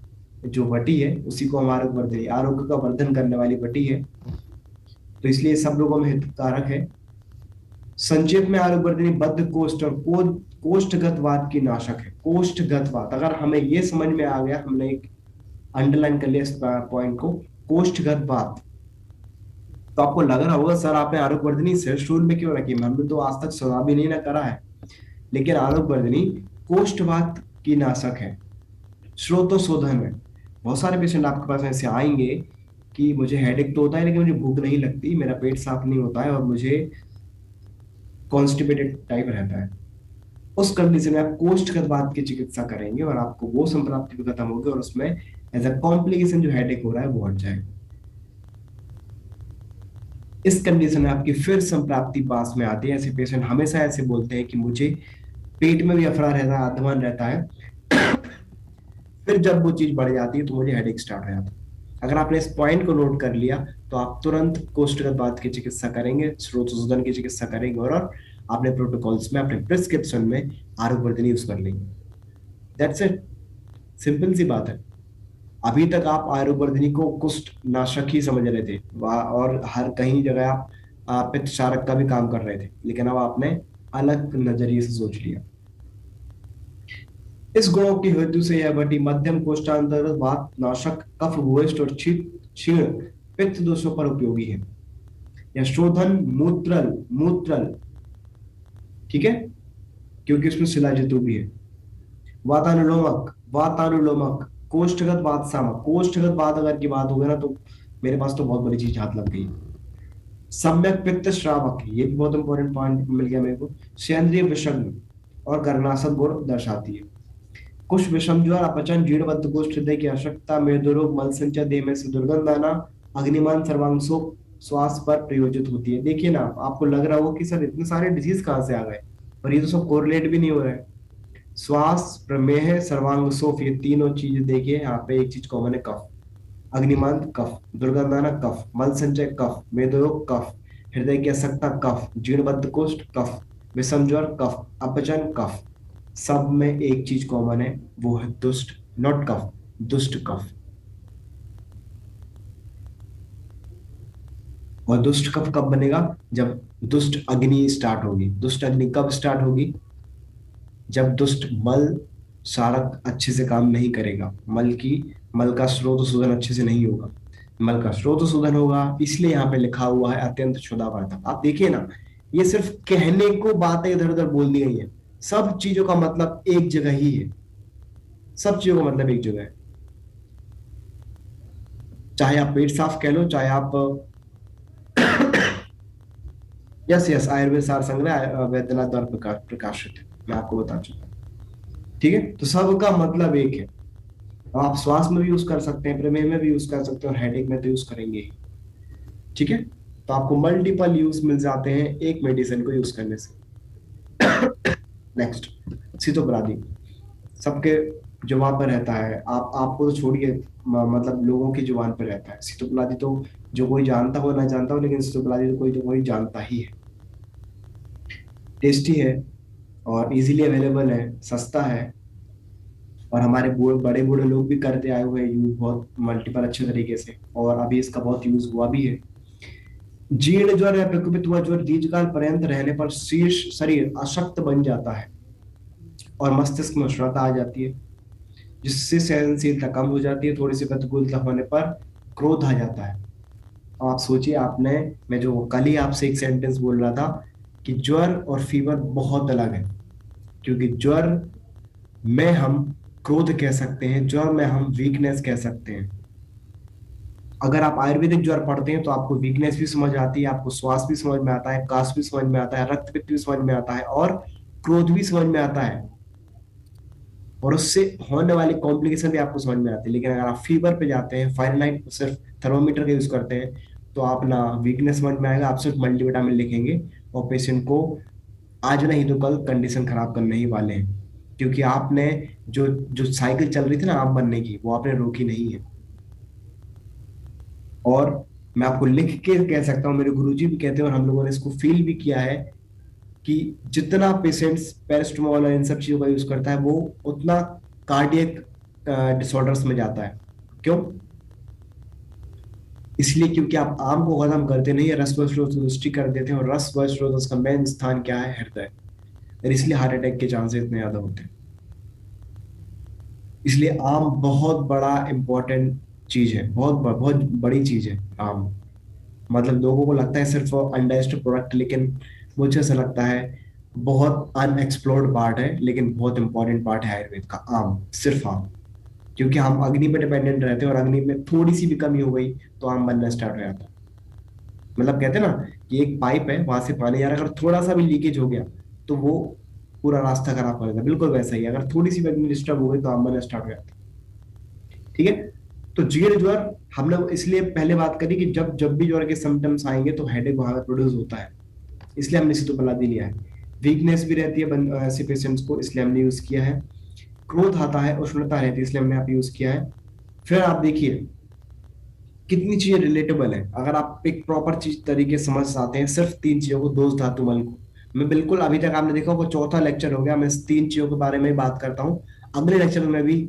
जो बटी है उसी को हम आरोग्यवर्धिनी, आरोग्य का वर्धन करने वाली बटी है, तो इसलिए सब लोगों में हितकारक है। संक्षेप में आरोग्यवर्धिनी बद्ध कोष्ठ और कोष्ठगत वात की नाशक है। कोष्ठगत वात, अगर हमें ये समझ में आ गया, हमने एक अंडरलाइन कर लिया इस पॉइंट को, कोष्ठगत वात, तो आपको लग रहा होगा सर आपने आरोग्यवर्धिनी शीर्ष में क्यों रखी, हमने तो आज तक सुना भी नहीं ना करा है। लेकिन आरोग्यवर्धिनी कोष्ठवात की नाशक है, श्रोतोशोधन है। बहुत सारे पेशेंट आपके पास ऐसे आएंगे कि मुझे हेडेक तो होता है लेकिन मुझे भूख नहीं लगती, मेरा पेट साफ नहीं होता है और मुझे कॉन्स्टिपेटेड टाइप रहता है। उस कंडीशन में आप कोष्ठगत की चिकित्सा करेंगे और आपको वो संप्राप्ति भी खत्म होगी और उसमें एज अ कॉम्प्लिकेशन जो हेडेक हो रहा है वो हट जाएगा। इस कंडीशन में आपकी फिर संप्राप्ति पास में आती है। ऐसे पेशेंट हमेशा ऐसे बोलते हैं कि मुझे पेट में भी अफरा रहता है, आत्मन रहता है, फिर जब वो चीज बढ़ जाती है तो मुझे हेडेक स्टार्ट हो जाता है। अगर आपने इस पॉइंट को नोट कर लिया तो आप तुरंत कोष्ठगत वात की चिकित्सा करेंगे, स्रोत शोधन की चिकित्सा करेंगे और अपने प्रोटोकॉल्स में, अपने प्रिस्क्रिप्शन में आरोग्यवर्धिनी यूज कर लेंगे। दैट्स इट, सिंपल सी बात है। अभी तक आप आरोग्यवर्धिनी को कुष्ठ नाशक ही समझ रहे थे और हर कहीं जगह आप पित्त क्षारक का भी काम कर रहे थे, लेकिन अब आपने अलग नजरिए से सोच लिया। इस गुणों की हेतु से यह बटी मध्यम कोष्ठांतर्गत वात नाशक, कफ भूयिष्ठ और क्षीण पित्त दोषों पर उपयोगी है। यह शोधन मूत्रल मूत्रल, ठीक है, क्योंकि उसमें शिलाजितु भी है। वातानुलोमक, वातानुलोमक, कोष्ठगत वात सामक, कोष्ठगत वात अगर की बात हो गई ना तो मेरे पास तो बहुत बड़ी चीज हाथ लग गई। सम्यक पित्त श्रावक, ये भी बहुत इंपॉर्टेंट पॉइंट मिल गया मेरे को। सेंद्रीय विषग्न और गर्नाशक गुण दर्शाती है। कुछ विषम ज्वर, अपचन, जीर्ण कोष्ठ, हृदय की अशक्तता, मेदोरोग, मल संचय, देह में से दुर्गंध आना, अग्निमान, सर्वांगसो श्वास पर प्रयोजित होती है। देखिए ना, आपको लग रहा हो कि सर इतने सारे डिजीज कहाँ से आ गए, और ये तो सब कोरिलेट भी नहीं हो रहा है। श्वास, प्रमेह, सर्वांगसोफ, ये तीनों चीजें देखिए, यहाँ पे एक चीज कॉमन है, कफ। अग्निमान कफ, दुर्गंधाना कफ, मल संचय कफ, मेदोरोग कफ, हृदय की अशक्तता कफ, जीर्ण कोष्ठ कफ, विषम ज्वर कफ, अपचन कफ। सब में एक चीज कॉमन है, वो है दुष्ट, नॉट कफ, दुष्ट कफ। और दुष्ट कफ कब बनेगा, जब दुष्ट अग्नि स्टार्ट होगी। दुष्ट अग्नि कब स्टार्ट होगी, जब दुष्ट मल सारक अच्छे से काम नहीं करेगा, मल का स्रोत शोधन अच्छे से नहीं होगा। मल का स्रोत शोधन होगा, इसलिए यहाँ पे लिखा हुआ है अत्यंत क्षुधावर्धक। आप देखिए ना, ये सिर्फ कहने को बातें इधर उधर बोल दी गई है, सब चीजों का मतलब एक जगह ही है, सब चीजों का मतलब एक जगह है। चाहे आप पेट साफ कह लो, चाहे आप यस यस, आयुर्वेद सार संग्रह वैद्यनाथ द्वारा प्रकाशित है, मैं आपको बता चुका हूं। ठीक है, तो सबका मतलब एक है। आप श्वास में भी यूज कर सकते हैं, प्रमेह में भी यूज कर सकते हैं और हेडेक में तो यूज करेंगे ही। ठीक है, तो आपको मल्टीपल यूज मिल जाते हैं एक मेडिसिन को यूज करने से। नेक्स्ट, सितोपलादी। सबके जुबान पर रहता है, आप आपको तो छोड़िए, मतलब लोगों की जुबान पर रहता है सितोपलादी। तो जो कोई जानता हो ना जानता हो, लेकिन सितोपलादी तो कोई जानता ही है। टेस्टी है और इजीली अवेलेबल है, सस्ता है, और हमारे बड़े बूढ़े लोग भी करते आए हुए हैं यूज बहुत मल्टीपल अच्छे तरीके से, और अभी इसका बहुत यूज हुआ भी है। जीर्ण ज्वर या प्रकोपित हुआ ज्वर दीर्घकाल पर्यंत रहने पर शीर्ष शरीर अशक्त बन जाता है और मस्तिष्क में उष्णता आ जाती है, जिससे सहनशीलता कम हो जाती है। थोड़ी सी प्रतिकूलता होने पर क्रोध आ जाता है। अब आप सोचिए, आपने, मैं जो कल ही आपसे एक सेंटेंस बोल रहा था कि ज्वर और फीवर बहुत अलग है, क्योंकि ज्वर में हम क्रोध कह सकते हैं, ज्वर में हम वीकनेस कह सकते हैं। अगर आप आयुर्वेदिक ज्वर पढ़ते हैं तो आपको वीकनेस भी समझ आती है, आपको श्वास भी समझ में आता है, काश भी समझ में आता है, रक्त पित्त भी समझ में आता है, और क्रोध भी समझ में आता है, और उससे होने वाली कॉम्प्लिकेशन भी आपको समझ में आती है। लेकिन अगर आप फीवर पे जाते हैं, फारेनहाइट सिर्फ थर्मोमीटर का यूज करते हैं, तो आप ना वीकनेस समझ में आएगा, आप सिर्फ मल्टीविटामिन लिखेंगे और पेशेंट को आज नहीं तो कल कंडीशन खराब करने ही वाले हैं, क्योंकि आपने जो जो साइकिल चल रही थी ना आम बनने की, वो आपने रोकी नहीं है। और मैं आपको लिख के कह सकता हूँ, मेरे गुरुजी भी कहते हैं और हम लोगों ने इसको फील भी किया है, कि जितना पेशेंट्स पैरास्टामोल और इन सब चीजों का यूज करता है, वो उतना कार्डियक डिसऑर्डर्स में जाता है। क्यों? इसलिए क्योंकि आप आम को खत्म करते नहीं है, रस सृष्टि कर देते हैं, और रस का मेन स्थान क्या है? हृदय। और इसलिए हार्ट अटैक के चांसेस इतने ज्यादा होते हैं। इसलिए आम बहुत बड़ा इंपॉर्टेंट चीज है, बहुत बड़ी चीज है आम। मतलब लोगों को लगता है सिर्फ अनडाइजेस्टेड प्रोडक्ट, लेकिन मुझे ऐसा लगता है बहुत अनएक्सप्लोर्ड पार्ट है, लेकिन बहुत इंपॉर्टेंट पार्ट है आयुर्वेद का आम, सिर्फ आम। क्योंकि हम अग्नि पे डिपेंडेंट रहते हैं, और अग्नि में थोड़ी सी भी कमी हो गई तो आम बनना स्टार्ट हो जाता है। मतलब कहते हैं ना कि एक पाइप है, वहां से पानी आ रहा है, अगर थोड़ा सा भी लीकेज हो गया तो वो पूरा रास्ता खराब कर देता है। बिल्कुल वैसा ही है, अगर थोड़ी सी भी अग्नि डिस्टर्ब हो गई तो आम बनना स्टार्ट हो जाता है। ठीक है। तो जीर्ण ज्वर हमने इसलिए पहले बात करी कि जब भी ज्वर के सिम्टम्स आएंगे तो हेडेक वहां पर प्रोड्यूस होता है, इसलिए हमने सितोपलादी लिया है। वीकनेस भी रहती है ऐसे पेशेंट्स को, इसलिए हमने यूज किया है। क्रोध आता है, उष्णता रहती है, इसलिए हमने आप यूज किया है। फिर आप देखिए कितनी चीजें रिलेटेबल है, अगर आप एक प्रॉपर चीज तरीके से समझ आते हैं सिर्फ तीन चीजों को, दोष धातु मल को। मैं बिल्कुल, अभी तक आपने देखा होगा चौथा लेक्चर हो गया, मैं इस तीन चीजों के बारे में ही बात करता हूँ। अगले लेक्चर में भी,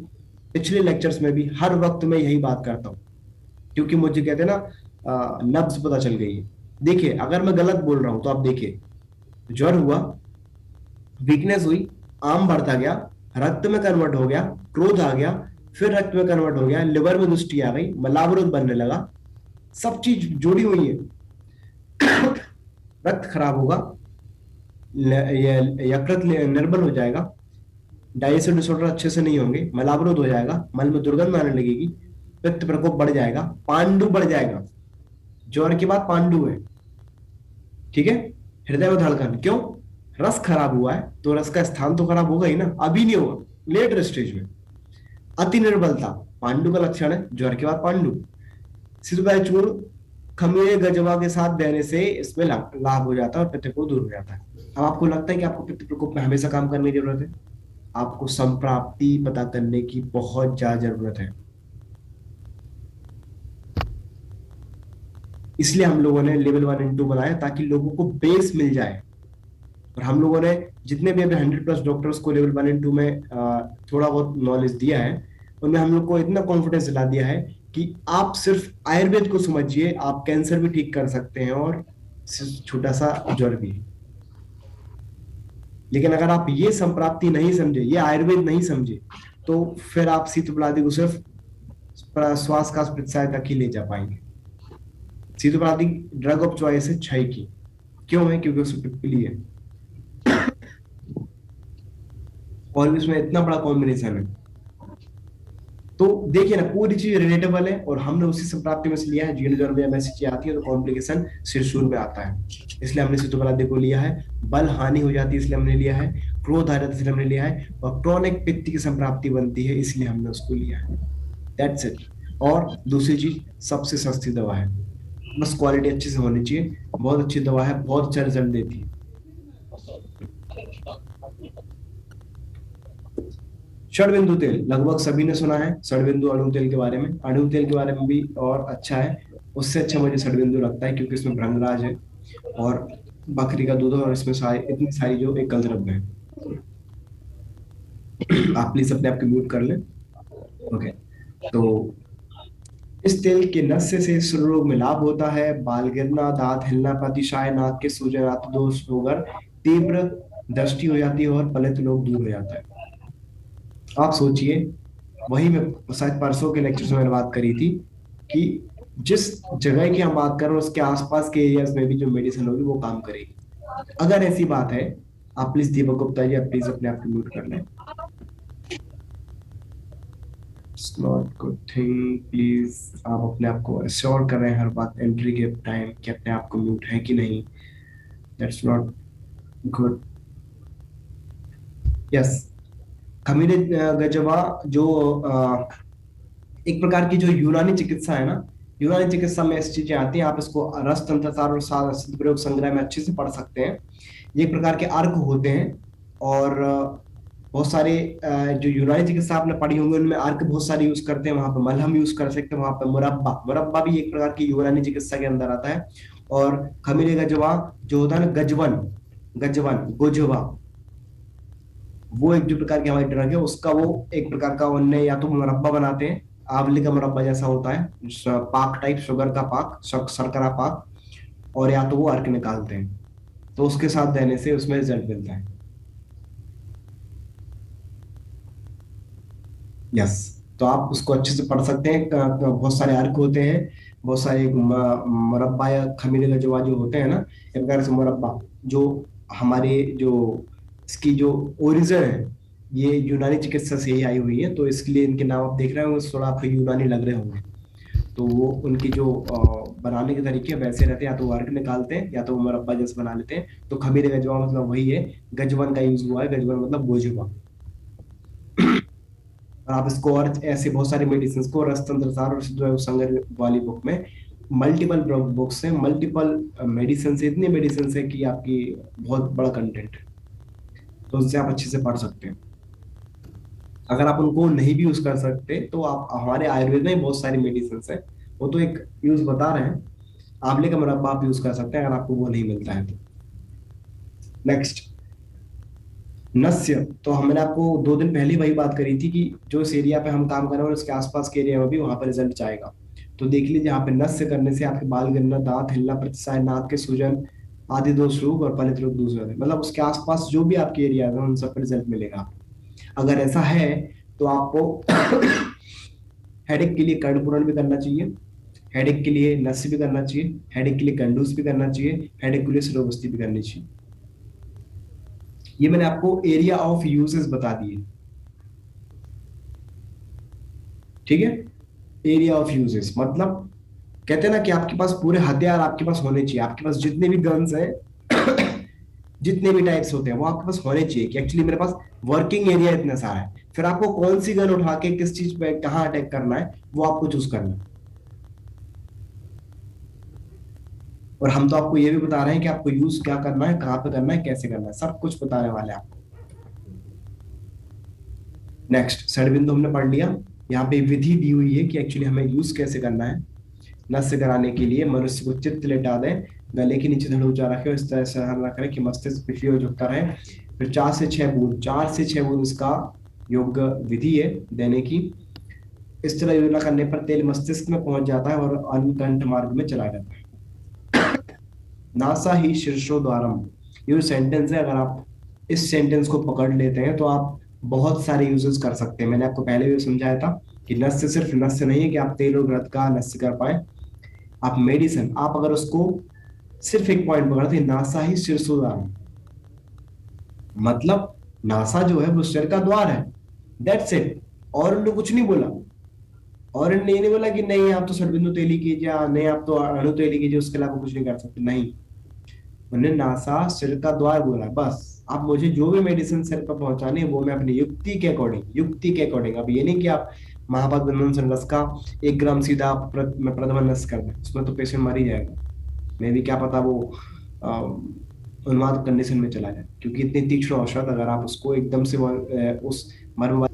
पिछले लेक्चर्स में भी, हर वक्त मैं यही बात करता हूँ, क्योंकि मुझे कहते हैं ना नब्ज पता चल गई है। देखिए अगर मैं गलत बोल रहा हूं तो आप देखिए, ज्वर हुआ, वीकनेस हुई, आम बढ़ता गया, रक्त में कन्वर्ट हो गया, क्रोध आ गया, फिर रक्त में कन्वर्ट हो गया, लिवर में दुष्टि आ गई, मलावरोध बनने लगा, सब चीज जुड़ी हुई है। रक्त खराब होगा, यकृत निर्बल हो जाएगा, डाइजेशन डिसऑर्डर अच्छे से नहीं होंगे, मलावरोध हो जाएगा, मल में दुर्गंध आने लगेगी, पित्त प्रकोप बढ़ जाएगा, पांडु बढ़ जाएगा। ज्वर के बाद पांडु है। ठीक है। हृदय में धड़कन, क्यों? रस खराब हुआ है तो रस का स्थान तो खराब होगा ही ना, अभी नहीं होगा, लेटर स्टेज में। अति निर्बलता पांडु का लक्षण है, ज्वर के बाद पांडु। सिरदर्द चूर्ण खमीरे गजवा के साथ देने से इसमें लाभ हो जाता है और पित्त को दूर हो जाता है। अब आपको लगता है कि आपको पित्त प्रकोप में हमेशा काम करने की जरूरत है? आपको संप्राप्ति पता करने की बहुत ज्यादा जरूरत है। इसलिए हम लोगों ने लेवल 1 एंड 2 बनाया, ताकि लोगों को बेस मिल जाए। और हम लोगों ने जितने भी अभी 100+ डॉक्टर्स को लेवल 1 एंड 2 में थोड़ा बहुत नॉलेज दिया है, उनमें हम लोग को इतना कॉन्फिडेंस दिला दिया है कि आप सिर्फ आयुर्वेद को समझिए, आप कैंसर भी ठीक कर सकते हैं और छोटा सा ज्वर भी। लेकिन अगर आप ये संप्राप्ति नहीं समझे, ये आयुर्वेद नहीं समझे, तो फिर आप शीतोपलादी को सिर्फ श्वास का प्रत्याय तक ही ले जा पाएंगे। शीतोपलादी ड्रग ऑफ चॉइस है क्षय की। क्यों है? क्योंकि उसमें पिप्पली है, और इसमें इतना बड़ा कॉम्बिनेशन है। तो देखिए ना, पूरी चीज रिलेटेबल है, और हमने उसी संप्राप्ति में से लिया है। जीर्ण ज्वर में ऐसी चीज आती है तो कॉम्प्लिकेशन सिरसूर में आता है, इसलिए हमने शीतोपलादी को लिया है। बल हानि हो जाती है इसलिए हमने लिया है, क्रोध आ जाता है इसलिए हमने लिया है, और क्रॉनिक पित्त की संप्राप्ति बनती है इसलिए हमने उसको लिया है। That's it. और दूसरी चीज, सबसे सस्ती दवा है, बस क्वालिटी अच्छी से होनी चाहिए। बहुत अच्छी दवा है, बहुत अच्छा रिजल्ट देती है। षडबिंदु तेल लगभग सभी ने सुना है, षडबिंदु अणु तेल के बारे में। अणु तेल के बारे में भी और अच्छा है, उससे अच्छा मुझे षडबिंदु लगता है, क्योंकि इसमें भृंगराज है और बकरी का दूध है, और इसमें सारी इतनी सारी जो एकल द्रव्य है। आप प्लीज अपने आप को म्यूट कर लें। ओके। तो इस तेल के नस्य से सिर रोग में लाभ होता है, बाल गिरना, दांत हिलना, प्रतिशाय, नाक के सूजन, आंत दोष रोगर, तीव्र दृष्टि हो जाती है और पलित रोग दूर हो जाता है। आप सोचिए, वही मैं शायद परसों के लेक्चर में मैंने बात करी थी कि जिस जगह की हम बात कर रहे हैं उसके आसपास के एरियाज में भी जो मेडिसिन होगी वो काम करेगी। अगर ऐसी बात है, आप प्लीज दीपक गुप्ता जी, आप प्लीज अपने आप को म्यूट कर लें। It's not good thing, please आप अपने आप को एश्योर कर रहे हैं हर बात एंट्री के टाइम कि अपने आप को म्यूट है कि नहीं। That's not good. यस। खमीरे गजवा जो एक प्रकार की जो यूनानी चिकित्सा है ना, यूनानी चिकित्सा में ऐसी चीजें आती हैं, आप इसको रस तंत्रसार और सिद्ध प्रयोग संग्रह में अच्छे से पढ़ सकते हैं। ये एक प्रकार के अर्क होते हैं, और बहुत सारे जो यूनानी चिकित्सा आपने पढ़ी होंगी उनमें अर्क बहुत सारे यूज करते हैं। वहां पे मलहम यूज कर सकते हैं, वहां पे मुरब्बा, मुरब्बा भी एक प्रकार की यूनानी चिकित्सा के अंदर आता है। और खमीरे गजवा जो होता है ना, गजवन, गजवन गोजवा, वो एक जो प्रकार की हमारी ड्रग है उसका वो एक प्रकार का उनने या तो मुरब्बा बनाते हैं, आंवले का मुरब्बा जैसा होता है, पाक टाइप, शुगर का पाक, शर्करा पाक, और या तो वो अर्क निकालते हैं, तो उसके साथ देने से उसमें रिजल्ट मिलता है। यस। तो आप उसको अच्छे से पढ़ सकते हैं। बहुत सारे अर्क होते हैं, बहुत सारे मुरब्बा या खमीरे का जो होते हैं ना, एक प्रकार से मुरब्बा, जो हमारे जो इसकी जो ओरिजिन है ये यूनानी चिकित्सा से ही आई हुई है, तो इसलिए इनके नाम आप देख रहे होंगे थोड़ा आपको यूनानी लग रहे होंगे। तो वो उनकी जो बनाने के तरीके वैसे रहते हैं, या तो वो अर्क निकालते हैं या तो वो मुरब्बा जैसे बना लेते हैं। तो खमीरे गजवा मतलब वही है, गजवन का यूज हुआ है, गजवन मतलब गोजुआ। और आप इसको और ऐसे बहुत सारे मेडिसिन को रसतंत्र और सिद्ध संगर वाली बुक में मल्टीपल बुक्स है, मल्टीपल मेडिसिन से, इतने मेडिसिन है कि आपकी बहुत बड़ा कंटेंट है, तो उससे आप अच्छे से पढ़ सकते हैं। अगर आप उनको नहीं भी यूज कर सकते तो आप हमारे आयुर्वेद में बहुत सारी मेडिसिन है, वो तो एक यूज बता रहे हैं। आंवले का मुरब्बा आप यूज कर सकते हैं अगर आपको वो नहीं मिलता है तो। नेक्स्ट, नस्य। तो हमने आपको 2 दिन पहले वही बात करी थी कि जो इस एरिया पे हम काम कर रहे हैं उसके आसपास के एरिया में भी वहां पर रिजल्ट जाएगा। तो देख लीजिए, यहाँ पे नस्य करने से आपके बाल गिरना, दांत हिलना, प्रतिसाय, नाक के सूजन आदि दोष रोग और पलित रोग दूर हो जाते हैं। मतलब उसके आसपास जो भी आपके एरिया है उन सब पर रिजल्ट मिलेगा। अगर ऐसा है तो आपको हेडेक के लिए कर्णपूरण भी करना चाहिए, हेडेक के लिए नस्य भी करना चाहिए, हेडेक के लिए कंडूस भी करना चाहिए, हेडेक के लिए सिरोबस्ती भी करनी चाहिए। ये मैंने आपको एरिया ऑफ यूजेस बता दिए, ठीक है। एरिया ऑफ यूजेस मतलब कहते हैं ना कि आपके पास पूरे हथियार आपके पास होने चाहिए, आपके पास जितने भी गन्स हैं जितने भी टाइप्स होते हैं वो आपके पास होने चाहिए, कि एक्चुअली मेरे पास वर्किंग एरिया इतना सारा है। फिर आपको कौन सी गन उठा के किस चीज पे कहाँ अटैक करना है वो आपको चूज करना है। और हम तो आपको ये भी बता रहे हैं कि आपको यूज क्या करना है, कहाँ पे करना है, कैसे करना है, सब कुछ बताने वाले हैं आपको। नेक्स्ट, षडबिंदु हमने पढ़ लिया। यहाँ पे विधि दी हुई है कि एक्चुअली हमें यूज कैसे करना है। नस्य कराने के लिए मनुष्य को चित्त लेटा दें, गले के नीचे धड़ ऊंचा रखें, इस तरह से हर करें कि मस्तिष्क पिछली ओर झुकता रहे। फिर 4 से 6 बूंद, 4 से 6 बूंद इसका योग्य विधि है देने की। इस तरह योजना करने पर तेल मस्तिष्क में पहुंच जाता है और अनकंठ मार्ग में चला जाता है। नासा ही शीर्षो द्वारम, ये जो सेंटेंस है, अगर आप इस सेंटेंस को पकड़ लेते हैं तो आप बहुत सारे यूजेस कर सकते हैं। मैंने आपको पहले भी समझाया था कि नस्य सिर्फ नस्य नहीं है कि आप तेल और व्रत का नस्य कर पाए, आप मेडिसिन, आप अगर उसको सिर्फ एक पॉइंट पकड़ते हैं, नासा ही शीर्षोद्वारम, मतलब नासा जो है वो सिर का द्वार है, दैट्स इट। और उन्होंने कुछ नहीं बोला, और इन्होंने ये नहीं बोला कि नहीं आप तो षडबिंदु तेली कीजिए, नहीं आप तो अणु तेली कीजिए, उसके अलावा कुछ नहीं कर सकते, नहीं। उन्होंने नासा सिर का द्वार बोला, बस। आप मुझे जो भी मेडिसिन सिर पर पहुंचानी है वो मैं अपनी युक्ति के अकॉर्डिंग, युक्ति के अकॉर्डिंग, अब ये नहीं कि आप महापद्मनम संरस का 1 ग्राम सीधा प्रथम नष्ट कर दें, उसमें तो पेशेंट मर ही जाएगा। मे भी क्या पता वो उन्माद कंडीशन में चला जाए, क्योंकि इतनी तीक्ष्ण औषध अगर आप उसको एकदम से उस मर्म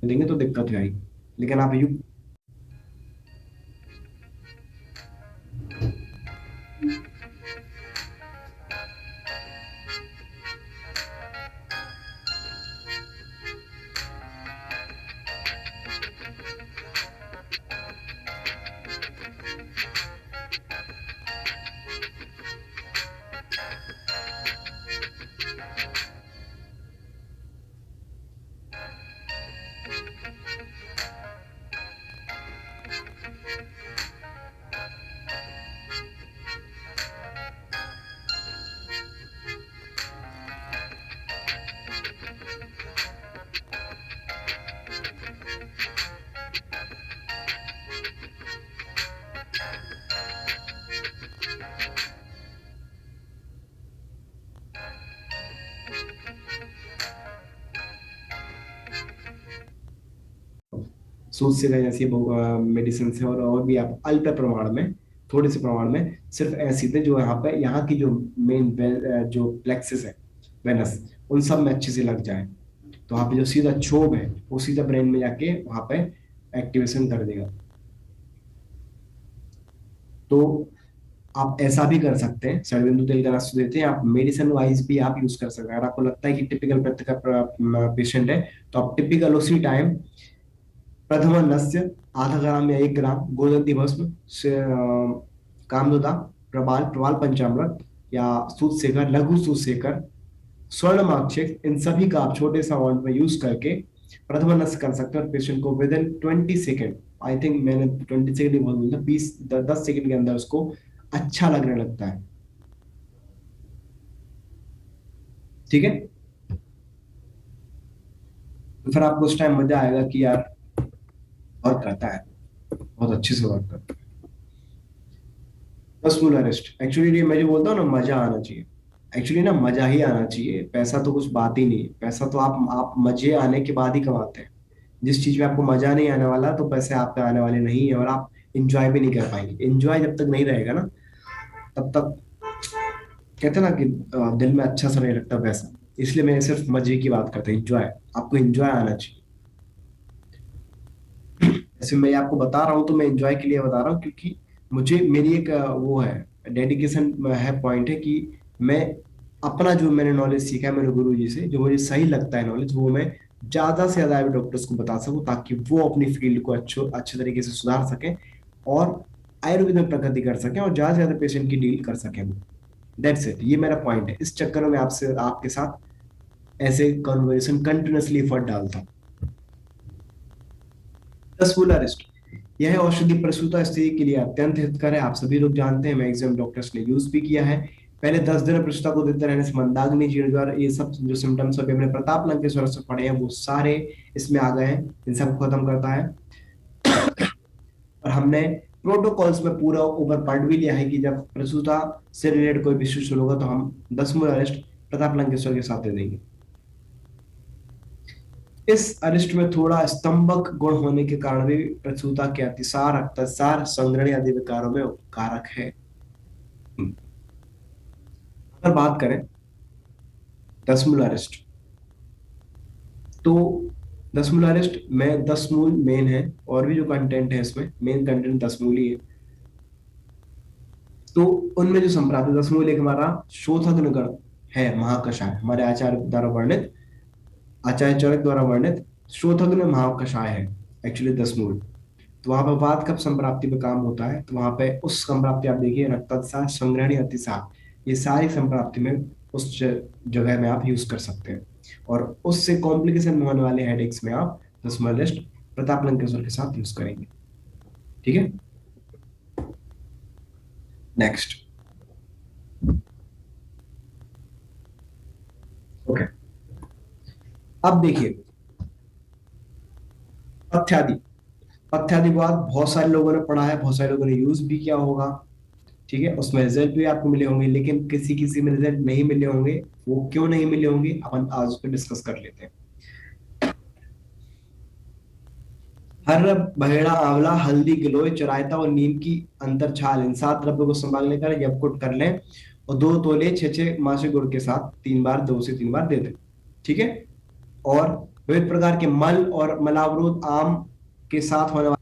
देंगे तो दिक्कत हो जाएगी। लेकिन आप यू सूद से जैसी मेडिसिन है, और भी आप अल्प प्रमाण में, थोड़े से प्रमाण में सिर्फ ऐसी थे जो यहाँ पे, यहाँ की जो मेन जो प्लेक्सिस है, वेनस, उन सब में अच्छे से लग जाए, तो वहाँ पे जो सीधा क्षोभ है वो सीधा ब्रेन में जाके वहाँ पे एक्टिवेशन कर देगा। तो आप ऐसा भी कर सकते हैं, षडबिंदु तेल का रस देते हैं आप, मेडिसिन वाइज भी आप यूज कर सकते हैं। अगर आपको लगता है कि टिपिकल पित्त का पेशेंट है, तो आप टिपिकल उसी टाइम प्रथम नस्य आधा ग्राम या 1 ग्राम गोदंती भस्म से कामदुदा, प्रबाल प्रबाल पंचामृत या सूत सेकर, लघु सूत सेकर, स्वर्णमाक्षिक, इन सभी का आप छोटे सा अमाउंट में यूज करके प्रथम नस्य कर सकते हैं, और पेशेंट को with in 20 second, I think मैंने 20 सेकेंड ही बोल दिया, 10 सेकेंड के अंदर उसको अच्छा लगने लगता है। ठीक है, तो फिर आपको उस टाइम मजा आएगा कि यार वर्क करता है, बहुत अच्छे से वर्क करता है। बस फुल अरेस्ट, एक्चुअली ये मैं जो बोलता हूँ ना, मजा आना चाहिए, एक्चुअली ना मजा ही आना चाहिए, पैसा तो कुछ बात ही नहीं है, पैसा तो आप मजे आने के बाद ही कमाते हैं। जिस चीज में आपको मजा नहीं आने वाला तो पैसे आप पे आने वाले नहीं है, और आप इंजॉय भी नहीं कर पाएंगे। इंजॉय जब तक नहीं रहेगा ना, तब तक कहते हैं ना कि दिल में अच्छा सा नहीं लगता पैसा। इसलिए मैं सिर्फ मजे की बात करता हूँ, इंजॉय, आपको इंजॉय आना चाहिए। जैसे मैं आपको बता रहा हूँ तो मैं इंजॉय के लिए बता रहा हूँ, क्योंकि मुझे मेरी एक वो है, डेडिकेशन है, पॉइंट है कि मैं अपना जो मैंने नॉलेज सीखा है मेरे गुरु जी से, जो मुझे सही लगता है नॉलेज, वो मैं ज्यादा से ज्यादा डॉक्टर्स को बता सकूं, ताकि वो अपनी फील्ड को अच्छे तरीके से सुधार सकें और आयुर्वेद में प्रगति कर सकें, और ज्यादा से ज्यादा पेशेंट की डील कर सकें। दैट्स इट, ये मेरा पॉइंट है। इस चक्कर में आपसे आपके साथ ऐसे कन्वर्सेशन कंटिन्यूअसली एफर्ट डालता हूँ। दसमूलारिस्ट, यह औषधि प्रसूता स्त्री के लिए अत्यंत हितकर है, आप सभी लोग जानते हैं, मैक्सिमम डॉक्टर्स ने यूज भी किया है। पहले 10 दिन प्रसूता को देते रहने से मंदाग्नि, जीर्ण, ये सब जो सिम्टम्स अभी हमने प्रताप लंकेश्वर से पढ़े हैं वो सारे इसमें आ गए हैं, इन सब खत्म करता है। और हमने प्रोटोकॉल्स में पूरा ऊपर पढ़ भी लिया है कि जब प्रसूता से रिलेटेड कोई भी इश्यू होगा तो हम 10 मूल प्रताप लंकेश्वर के साथ दे देंगे। इस अरिष्ट में थोड़ा स्तंभक गुण होने के कारण भी प्रसूता के अतिसार, रक्तसार, संग्रहण आदि विकारों में कारक है। अगर बात करें 10 मूल अरिष्ट, तो 10 मूल अरिष्ट में 10 मूल मेन है, और भी जो कंटेंट है इसमें मेन कंटेंट 10 मूल ही है। तो उनमें जो संप्राप्त 10 मूल, एक हमारा शोथग्न गण है, महाकषाय, हमारे आचार्य चरक द्वारा वर्णित शोथग्न महाकषाय है एक्चुअली 10 मूल। तो वहां पर बात कब संप्राप्ति पे काम होता है, तो वहां पे उस संप्राप्ति आप देखिए, रक्तसार, संग्रहणी, अतिसार, ये सारी संप्राप्ति में उस जगह में आप यूज कर सकते हैं, और उससे कॉम्प्लिकेशन होने वाले हेडेक्स में आप 10 मूल प्रताप लंकेश्वर के साथ यूज करेंगे। ठीक है, नेक्स्ट। ओके, अब देखिए पथ्यादि, पथ्यादि को आप बहुत सारे लोगों ने पढ़ा है, बहुत सारे लोगों ने यूज भी किया होगा। ठीक है, उसमें रिजल्ट भी आपको मिले होंगे, लेकिन किसी किसी में रिजल्ट नहीं मिले होंगे। वो क्यों नहीं मिले होंगे अपन आज उस पर डिस्कस कर लेते हैं। हर बहेड़ा, आंवला, हल्दी, गिलोय, चरायता और नीम की अंतर छाल, इन 7 द्रव्यों को संभाल लेकर यवकुट कर लें, और 2 तोले 6 मासे गुड़ के साथ 3 बार, 2 से 3 बार दे दें। ठीक है, और विविध प्रकार के मल और मलावरोध आम के साथ होने वाले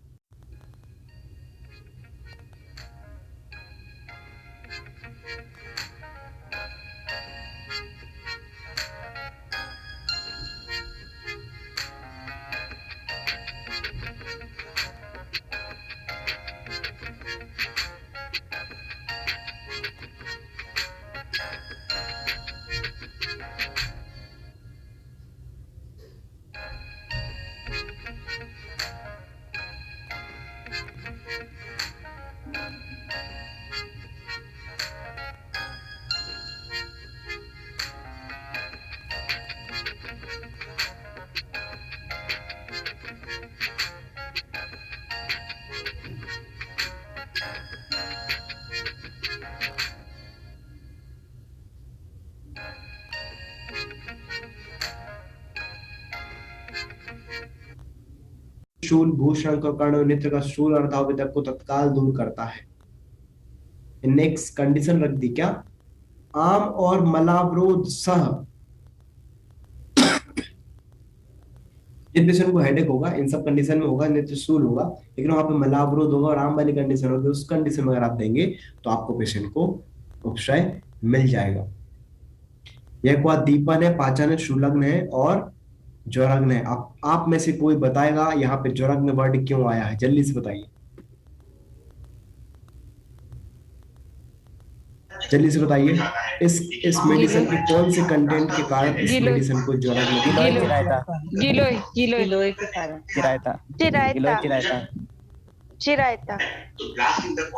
शूल, भूषण और कर्ण और नेत्र का शूल और धावितक को तत्काल दूर करता है। नेक्स्ट कंडीशन रख दी क्या, आम और मलावरोध सह, जिन पेशेंट को हेडेक होगा इन सब कंडीशन में होगा, नेत्र शूल होगा, लेकिन वहां पे मलावरोध होगा और आम वाली कंडीशन होगी, उस कंडीशन में अगर आप देंगे तो आपको पेशेंट को उपशय मिल जाएगा। यह एक बात दीपन है, पाचन है, शूलग्न है और ज्वरग्न है। आप में से कोई बताएगा यहाँ पे ज्वरग्न वर्ड क्यों आया है, जल्दी से बताइए, जल्दी से बताइए। इस मेडिसिन के कौन से कंटेंट के कारण इस गिलोय। मेडिसिन को ज्वरग्न गिलोय कहा जाता है? चिरायता गिलोय गिलोय गिलोय के कारण। चिरायता गिलोय चिरायता चिरायता चिरायता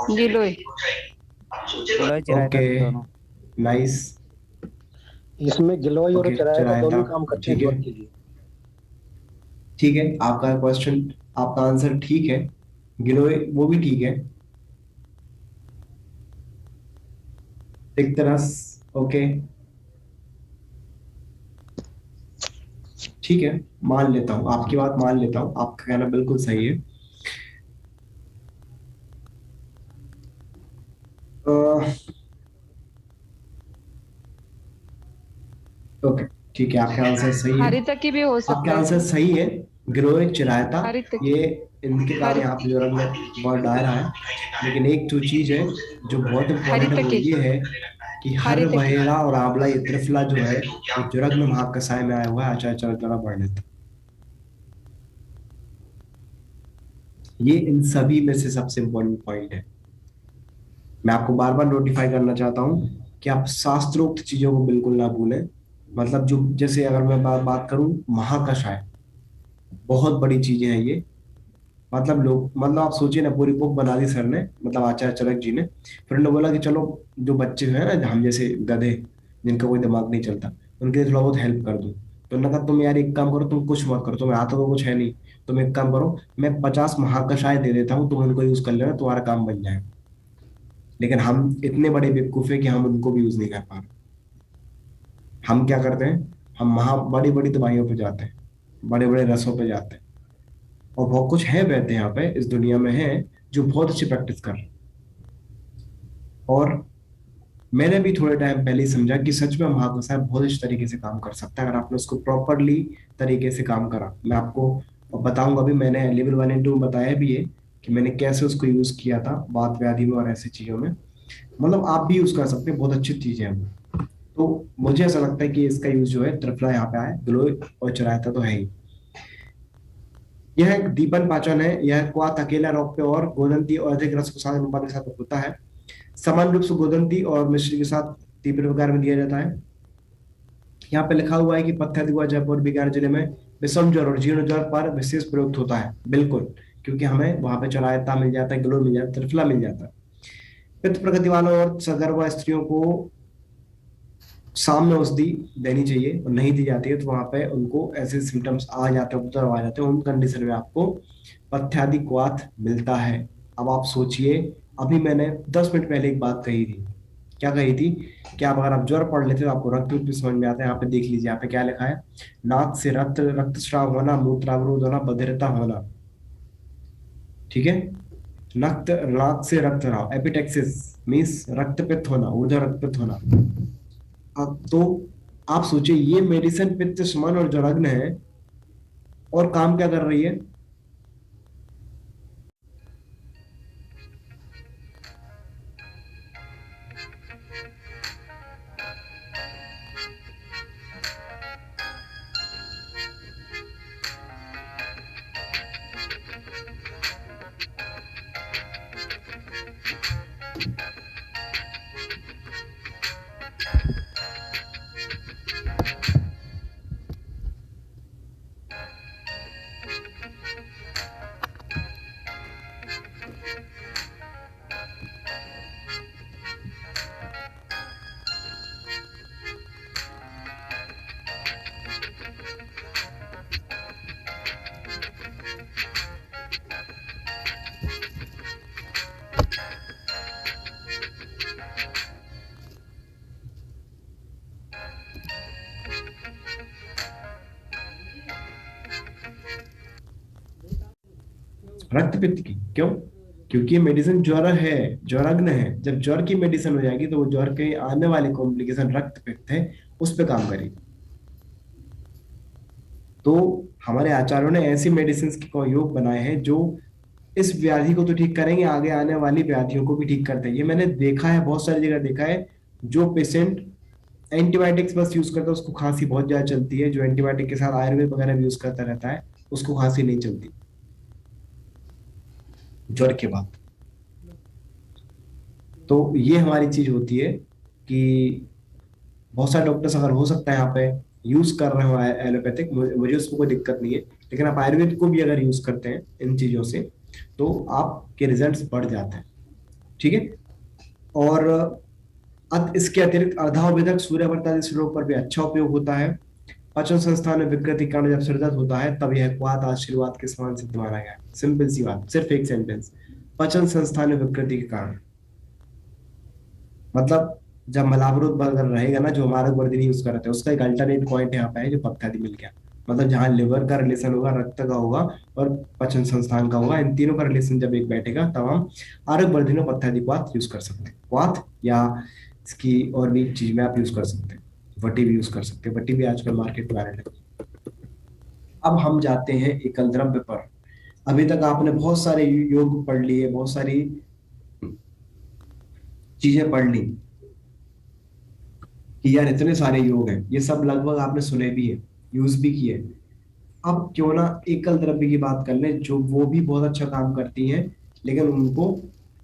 गिलोय गिलोय चिरायता ओके, दोनों। नाइस, इसमें गिलोय और ओके, चिरायता चिरायता, दोनों काम करते हैं ठीक है। ज्वर के लिए। ठीक है, आपका क्वेश्चन, आपका आंसर ठीक है, गिलोय वो भी ठीक है। तिक्तरस, ओके, ठीक है, मान लेता हूं आपकी बात, मान लेता हूं, आपका कहना बिल्कुल सही है। ओके, ठीक है, आपका आंसर सही है, हरितकी भी हो आपका सकता है। आंसर सही है। गिलोय, चिरायता, हरितकी। ये इनके कारण यहाँ पे ज्वरग्न वर्ड आ रहा है, लेकिन एक जो चीज है जो बहुत इंपॉर्टेंट है वो हरितकी। ये है कि हर हरितकी। वहेरा और आंवला, ये त्रिफला जो है वो ज्वरग्न महाकषाय में आया हुआ है, आचार्य चरक द्वारा वर्णित। ये इन सभी में से सबसे इंपॉर्टेंट पॉइंट है। मैं आपको बार बार नोटिफाई करना चाहता हूँ कि आप शास्त्रोक्त चीजों को बिल्कुल ना भूलें। मतलब जो, जैसे अगर मैं बात करूं, महाकषाय बहुत बड़ी चीजें हैं ये। मतलब आप सोचिए ना, पूरी बुक बना दी सर ने, मतलब आचार्य चरक जी ने, फिर उन्होंने बोला कि चलो जो बच्चे हैं ना हम जैसे गधे, जिनका कोई दिमाग नहीं चलता, उनके लिए थोड़ा बहुत हेल्प कर दूं। तो उन्होंने कहा तुम यार एक काम करो, तुम कुछ मत करो, तुम्हें आता तो कुछ है नहीं, तुम एक काम करो, मैं 50 महाकषाय दे देता हूँ, तुम उनको यूज कर लेना, तुम्हारा काम बन जाएगा। लेकिन हम इतने बड़े बेवकूफ है कि हम उनको भी यूज नहीं कर पा रहे। हम क्या करते हैं, हम बड़ी बड़ी दवाइयों पे जाते हैं, बड़े बड़े रसों पे जाते हैं, और बहुत कुछ है वैद्य यहाँ पे इस दुनिया में है जो बहुत अच्छी प्रैक्टिस कर रहे हैं। और मैंने भी थोड़े टाइम पहले ही समझा कि सच में महाकषाय बहुत अच्छी तरीके से काम कर सकता है अगर आपने उसको प्रॉपरली तरीके से काम करा। मैं आपको बताऊंगा, अभी मैंने लेवल 1 एंड 2 में बताया भी है कि मैंने कैसे उसको यूज किया था वात व्याधि में और ऐसी चीजों में। मतलब आप भी यूज कर सकते हैं, बहुत अच्छी चीजें हैं वो। तो मुझे ऐसा लगता है कि इसका यूज जो है त्रिफला यहाँ पे आया, गिलोय और चिरायता तो है ही। यह एक दीपन पाचन है, यह क्वाथ अकेला रौप्य और गोदंती और अधिक रस प्रसाद अनुपात के साथ होता है। समान रूप से गोदंती और मिश्री के साथ तीव्र प्रकार में दिया जाता है। यहाँ पे लिखा हुआ है कि पत्थर जयपुर बीकानेर जिले में विषम ज्वर और जीर्ण ज्वर पर विशेष प्रयुक्त होता है। बिल्कुल, क्योंकि हमें वहां पे चिरायता मिल जाता है, गिलोय मिल जाता है, त्रिफला मिल जाता है। पित्त प्रकृति वालों और सगर्भा स्त्रियों को सामने औषधि देनी चाहिए, और नहीं दी जाती है तो वहां पे उनको ऐसे सिम्टम्स आ जाते हैं, उपद्रव आ जाते हैं, उन कंडीशन में आपको पथ्यादि क्वाथ मिलता है। अब आप सोचिए, अभी मैंने 10 मिनट पहले एक बात कही थी, क्या कही थी कि आप अगर आप ज्वर पढ़ लेते हो तो आपको रक्त भी समझ में आता है। यहाँ पे देख लीजिए, यहाँ पे क्या लिखा है, नाक से रक्तस्राव होना, मूत्रावरोध होना, बधिरता होना, ठीक है, नाक से रक्तस्राव, एपिटेक्सिस मीन्स रक्तपित्त होना, ऊर्ध्व रक्तपित्त होना। अब तो आप सोचिए, ये मेडिसिन पित्त, शमन और ज्वरग्न है, और काम क्या कर रही है? रक्त पित्त की। क्यों? क्योंकि मेडिसिन ज्वर है, ज्वराग्न है। जब ज्वर की मेडिसिन हो जाएगी तो वो ज्वर के आने वाले कॉम्प्लिकेशन रक्त पित्त है, उस पर काम करेगी। तो हमारे आचार्यों ने ऐसी मेडिसिन के योग बनाए हैं जो इस व्याधि को तो ठीक करेंगे, आगे आने वाली व्याधियों को भी ठीक करते हैं। ये मैंने देखा है, बहुत सारी जगह देखा है। जो पेशेंट एंटीबायोटिक्स बस यूज करता है उसको खांसी बहुत ज्यादा चलती है, जो एंटीबायोटिक के साथ आयुर्वेद वगैरह भी यूज करता रहता है उसको खांसी नहीं चलती ज्वर के बाद। तो ये हमारी चीज होती है कि बहुत सारे डॉक्टर्स अगर हो सकता है यहाँ पे यूज कर रहे हो एलोपैथिक, मुझे उसमें कोई दिक्कत नहीं है, लेकिन आप आयुर्वेद को भी अगर यूज करते हैं इन चीजों से तो आपके रिजल्ट्स बढ़ जाते हैं। ठीक है। और इसके अतिरिक्त अर्धाविदक सूर्यवर्त आदि रोग पर भी अच्छा उपयोग होता है। पाचन संस्थान में विकृति के कारण जब सृजित होता है तब यह क्वाथ आशीर्वाद के समान सिद्ध माना गया है। सिंपल सी बात, सिर्फ एक सेंटेंस, पाचन संस्थान में विकृति के कारण। मतलब जब मलावरोध बर्गर रहेगा ना, जो हमारा वर्दी यूज करते हैं, उसका एक अल्टरनेट पॉइंट यहाँ पे है जो पक्का मिल गया। मतलब जहाँ लिवर का रिलेशन होगा, रक्त का होगा और पाचन संस्थान का होगा, इन तीनों का रिलेशन जब एक बैठेगा तब हम आरोग्य वर्धिनो पत्थादि क्वाथ यूज कर सकते हैं। क्वाथ या इसकी और भी चीज में आप यूज कर सकते हैं, वटी भी यूज कर सकते हैं। वटी भी आजकल मार्केट में आने लगी। अब हम जाते हैं एकल द्रव्य पर। अभी तक आपने बहुत सारे योग पढ़ लिए, बहुत सारी चीजें पढ़ ली कि यार इतने सारे योग हैं, ये सब लगभग आपने सुने भी है, यूज भी किए। अब क्यों ना एकल द्रव्य की बात कर लें, जो वो भी बहुत अच्छा काम करती हैं लेकिन उनको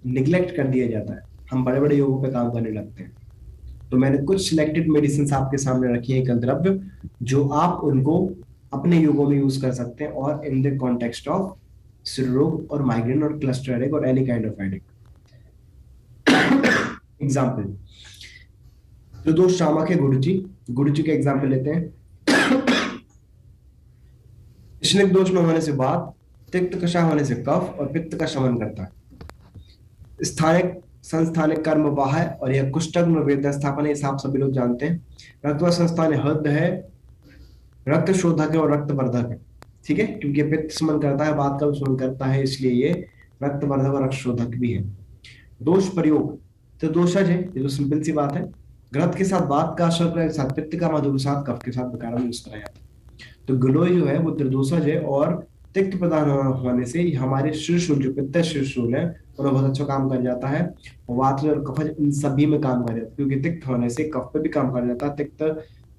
निग्लेक्ट कर दिया जाता है। हम बड़े बड़े योगों पे काम करने लगते हैं। तो मैंने कुछ सिलेक्टेड मेडिसिन आपके सामने रखी है एकल द्रव्य, जो आप उनको अपने योगों में यूज कर सकते हैं और इन द कॉन्टेक्स्ट ऑफ सिर रोग और माइग्रेन और क्लस्टर हेडेक और any kind of headache. Example, त्रिदोष शामक है गुरुजी। गुरुजी का एग्जाम्पल लेते हैं। स्निग्ध दोष में होने से वात, तिक्त कषाय होने से कफ और पित्त का शमन करता है। स्थानिक संस्थानिक कर्म वाह है और यह कुष्ठग्न वेद स्थापन है, आप सभी लोग जानते हैं। रक्तवा संस्थान हृदय है, रक्त शोधक है और रक्तवर्धक है। ठीक है, क्योंकि पित्त शमन करता है, वात का भी शमन करता है, इसलिए ये रक्तवर्धक और रक्त शोधक भी है। दोष प्रयोग, तो दोषज है, ये तो सिंपल सी बात है। घृत के साथ वात का असर के साथ, पित्त का मधु के साथ, कफ के साथ विकार में यूज कराया जाता है। तो गिलोय जो है वो त्रिदोषज है और तिक्त प्रदान होने से हमारे शीर्षूल, जो पित्त शीर्षूल है, उन्हें बहुत अच्छा काम कर जाता है। और वात और कफज इन सभी में काम कर जाता है, क्योंकि तिक्त होने से कफ पे भी काम कर जाता है, तिक्त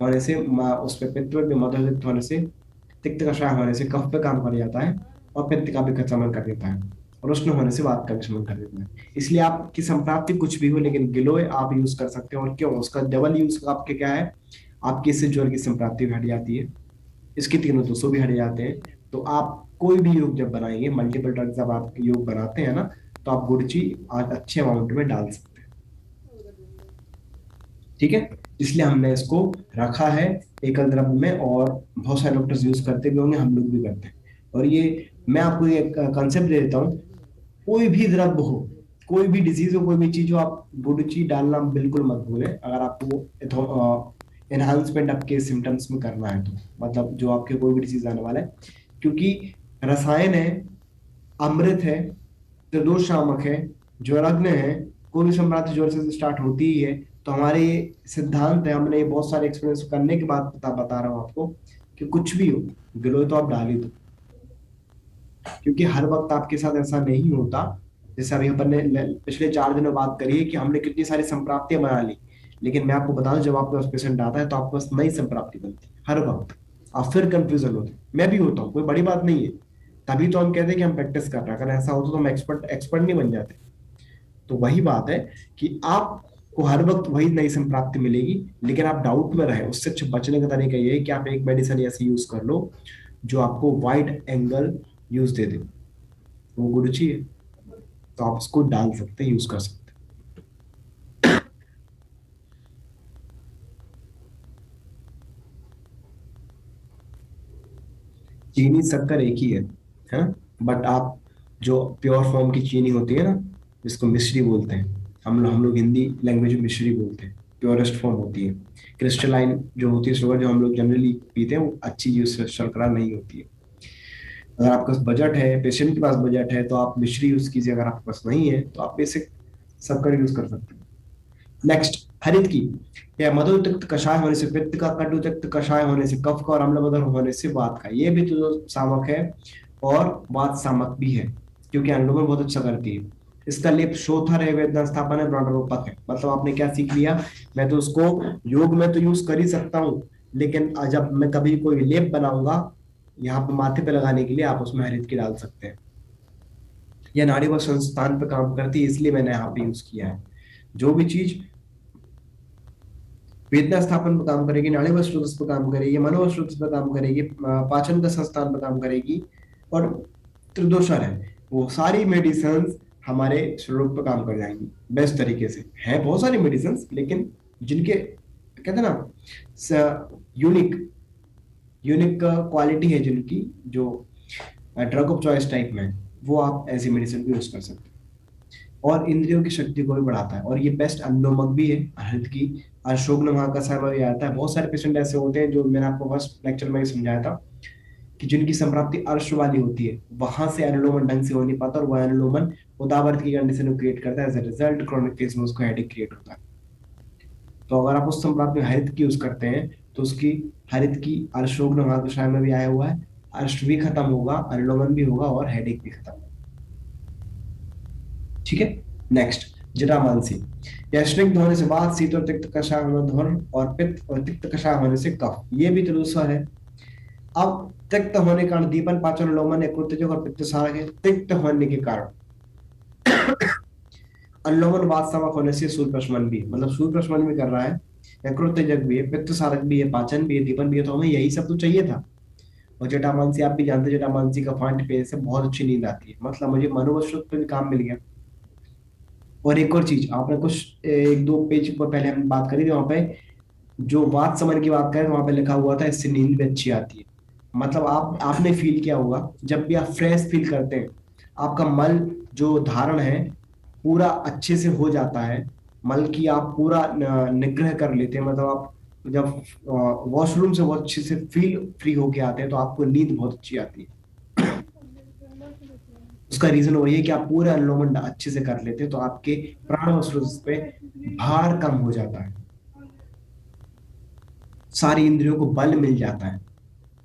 होने से उस पे पित्त पे भी, मधु तिक्त होने से, तिक्त कषाय होने से कफ पे काम कर जाता है और पित्त का भी शमन कर देता है और उष्ण होने से वात का भी शमन कर देता है। इसलिए आपकी संप्राप्ति कुछ भी हो लेकिन गिलोय आप यूज कर सकते हैं। और क्यों? उसका डबल यूज आपके क्या है, आपकी इससे ज्वर की संप्राप्ति भी हट जाती है, इसके तीनों दोषों भी हट जाते हैं। तो आप कोई भी योग जब बनाएंगे, मल्टीपल ड्रग जब आप योग बनाते हैं ना, तो आप गुड़ची आज अच्छे अमाउंट में डाल सकते हैं। ठीक है, इसलिए हमने इसको रखा है एकल द्रव्य में, और बहुत सारे डॉक्टर्स यूज करते भी होंगे, हम लोग भी करते हैं। और ये मैं आपको एक कंसेप्ट दे देता हूँ, कोई भी द्रव्य हो, कोई भी डिजीज हो, कोई भी चीज हो, आप गुड़ची डालना बिल्कुल मत भूलें अगर आपको एनहांसमेंट आपके सिम्टम्स में करना है तो। मतलब जो आपके कोई भी डिजीज आने वाला है, क्योंकि रसायन है, अमृत है, त्रिदोष शामक है, ज्वराग्न है, कोई भी संप्राप्ति ज्वर से स्टार्ट होती ही है। तो हमारे ये सिद्धांत है, हमने ये बहुत सारे एक्सपीरियंस करने के बाद बता रहा हूँ आपको कि कुछ भी हो, गिलोय तो आप डाल ही दो, क्योंकि हर वक्त आपके साथ ऐसा नहीं होता। जैसे अभी अपन ने पिछले 4 दिनों में बात करी है कि हमने कितनी सारी संप्राप्तियां बना ली, लेकिन मैं आपको बता दूं जब आपके पास पेशेंट आता है तो आपके पास नई संप्राप्ति बनती है हर वक्त। आप फिर कंफ्यूजन होते हैं, मैं भी होता हूँ, कोई बड़ी बात नहीं है। तभी तो हम कहते हैं कि हम प्रैक्टिस कर रहे हैं, अगर ऐसा होता तो हम एक्सपर्ट एक्सपर्ट नहीं बन जाते। तो वही बात है कि आपको हर वक्त वही नई संप्राप्ति मिलेगी, लेकिन आप डाउट में रहे, उससे बचने का तरीका ये है कि आप एक मेडिसिन ऐसी यूज कर लो जो आपको वाइड एंगल यूज दे दे। वो गुरुची है, तो आप उसको डाल सकते हैं, यूज कर सकते हैं। चीनी शक्कर एक ही है, बट आप जो प्योर फॉर्म की चीनी होती है ना, जिसको मिश्री बोलते हैं, हम लोग हिंदी लैंग्वेज में मिश्री बोलते हैं, प्योरेस्ट फॉर्म होती है। क्रिस्टलाइन जो होती है शुगर जो हम लोग जनरली पीते हैं, वो अच्छी यूज शर्करा नहीं होती है। अगर आपके पास बजट है, पेशेंट के पास बजट है, तो आप मिश्री यूज कीजिए। अगर आपके पास नहीं है तो आप बेसिक शक्कर यूज कर सकते हैं। नेक्स्ट, हरित की या मधुतिक्त कषाय होने से पित्त का, कटुतिक्त कषाय होने से कफ का, और अम्लबदर होने से वात का। ये भी तो सामक है और वात सामक भी है, क्योंकि अनुलोम बहुत अच्छा करती है। इसका लेप शोथर है, वेदना स्थापन है, ब्रॉडरोपक है। मतलब आपने क्या सीख लिया, मैं तो उसको योग में तो यूज कर ही सकता हूँ, लेकिन जब मैं कभी कोई लेप बनाऊंगा यहाँ पे माथे पे लगाने के लिए, आप उसमें हरित की डाल सकते हैं। यह नाड़ी व संस्थान पे काम करती है, इसलिए मैंने यहाँ पे यूज किया है। जो भी चीज वेदना स्थापन पर काम करेगी, नाड़ी व स्रोतस पर काम करेगी, मनो व स्रोतस पर काम करेगी, पाचन का संस्थान पर काम करेगी, और त्रिदोषर है, वो सारी मेडिसिन हमारे शरीर पर काम कर जाएंगी बेस्ट तरीके से। है बहुत सारी मेडिसिन, लेकिन जिनके कहते हैं ना यूनिक यूनिक क्वालिटी है, जिनकी जो ड्रग ऑफ चॉइस टाइप में, वो आप ऐसी मेडिसिन भी यूज कर सकते हैं। और इंद्रियों की शक्ति को भी बढ़ाता है, और ये बेस्ट अनुलोमक भी है हृदय की। अशोक महाकषाय में भी आता है। बहुत सारे पेशेंट ऐसे होते हैं, जो मैंने आपको फर्स्ट लेक्चर में ही समझाया था, कि जिनकी संप्राप्ति अर्श वाली होती है, वहां से अनुलोमन ढंग से हो नहीं पाता, और वह अनुलोमन उदावरत की कंडीशन को क्रिएट करता है। As a result chronic phase में उसको हेडेक क्रिएट होता है। तो अगर आप उस संप्राप्ति में हरित की यूज करते हैं, तो उसकी हरित की अर्शोग्न महाकषाय में भी आया हुआ है, अर्श भी खत्म होगा, अनुलोमन भी होगा, और हेडेक भी खत्म होगा। ठीक है। नेक्स्ट, जटामांसी या स्निग्ध होने से वात, शीत और तिक्त कषाय होने ध्वर, और पित्त और तिक्त कषाय होने से कफ। ये भी त्रिदोषर है। अब तिक्त होने के कारण दीपन, पाचन, लोमन, यकृतजग और पित्त सारक है। तिक्त होने के कारण अनुलोमन, वात सामक होने से सूर्यप्रशमन भी, मतलब सूर्यप्रशमन भी कर रहा है, यकृतजग भी है, पित्त सारक भी है, पाचन भी है, दीपन भी है। तो हमें यही सब तो चाहिए था। और जटामांसी आप भी जानते हैं, जटामांसी का फांट पीने से बहुत अच्छी नींद आती है। मतलब मुझे मनोवश पे भी काम मिल गया। और एक और चीज, आपने कुछ 1-2 पेज पर पहले हम बात करी थी, वहां पे जो वात समन की बात करें, वहां पे लिखा हुआ था इससे नींद भी अच्छी आती है। मतलब आपने फील किया होगा, जब भी आप फ्रेश फील करते हैं, आपका मल जो धारण है पूरा अच्छे से हो जाता है। मल की आप पूरा निग्रह कर लेते हैं। मतलब आप जब वॉशरूम से बहुत अच्छे से फील फ्री होके आते हैं, तो आपको नींद बहुत अच्छी आती है। उसका रीजन वही है कि आप पूरे अनुलोमन अच्छे से कर लेते हैं, तो आपके प्राण पे भार कम हो जाता है, सारी इंद्रियों को बल मिल जाता है।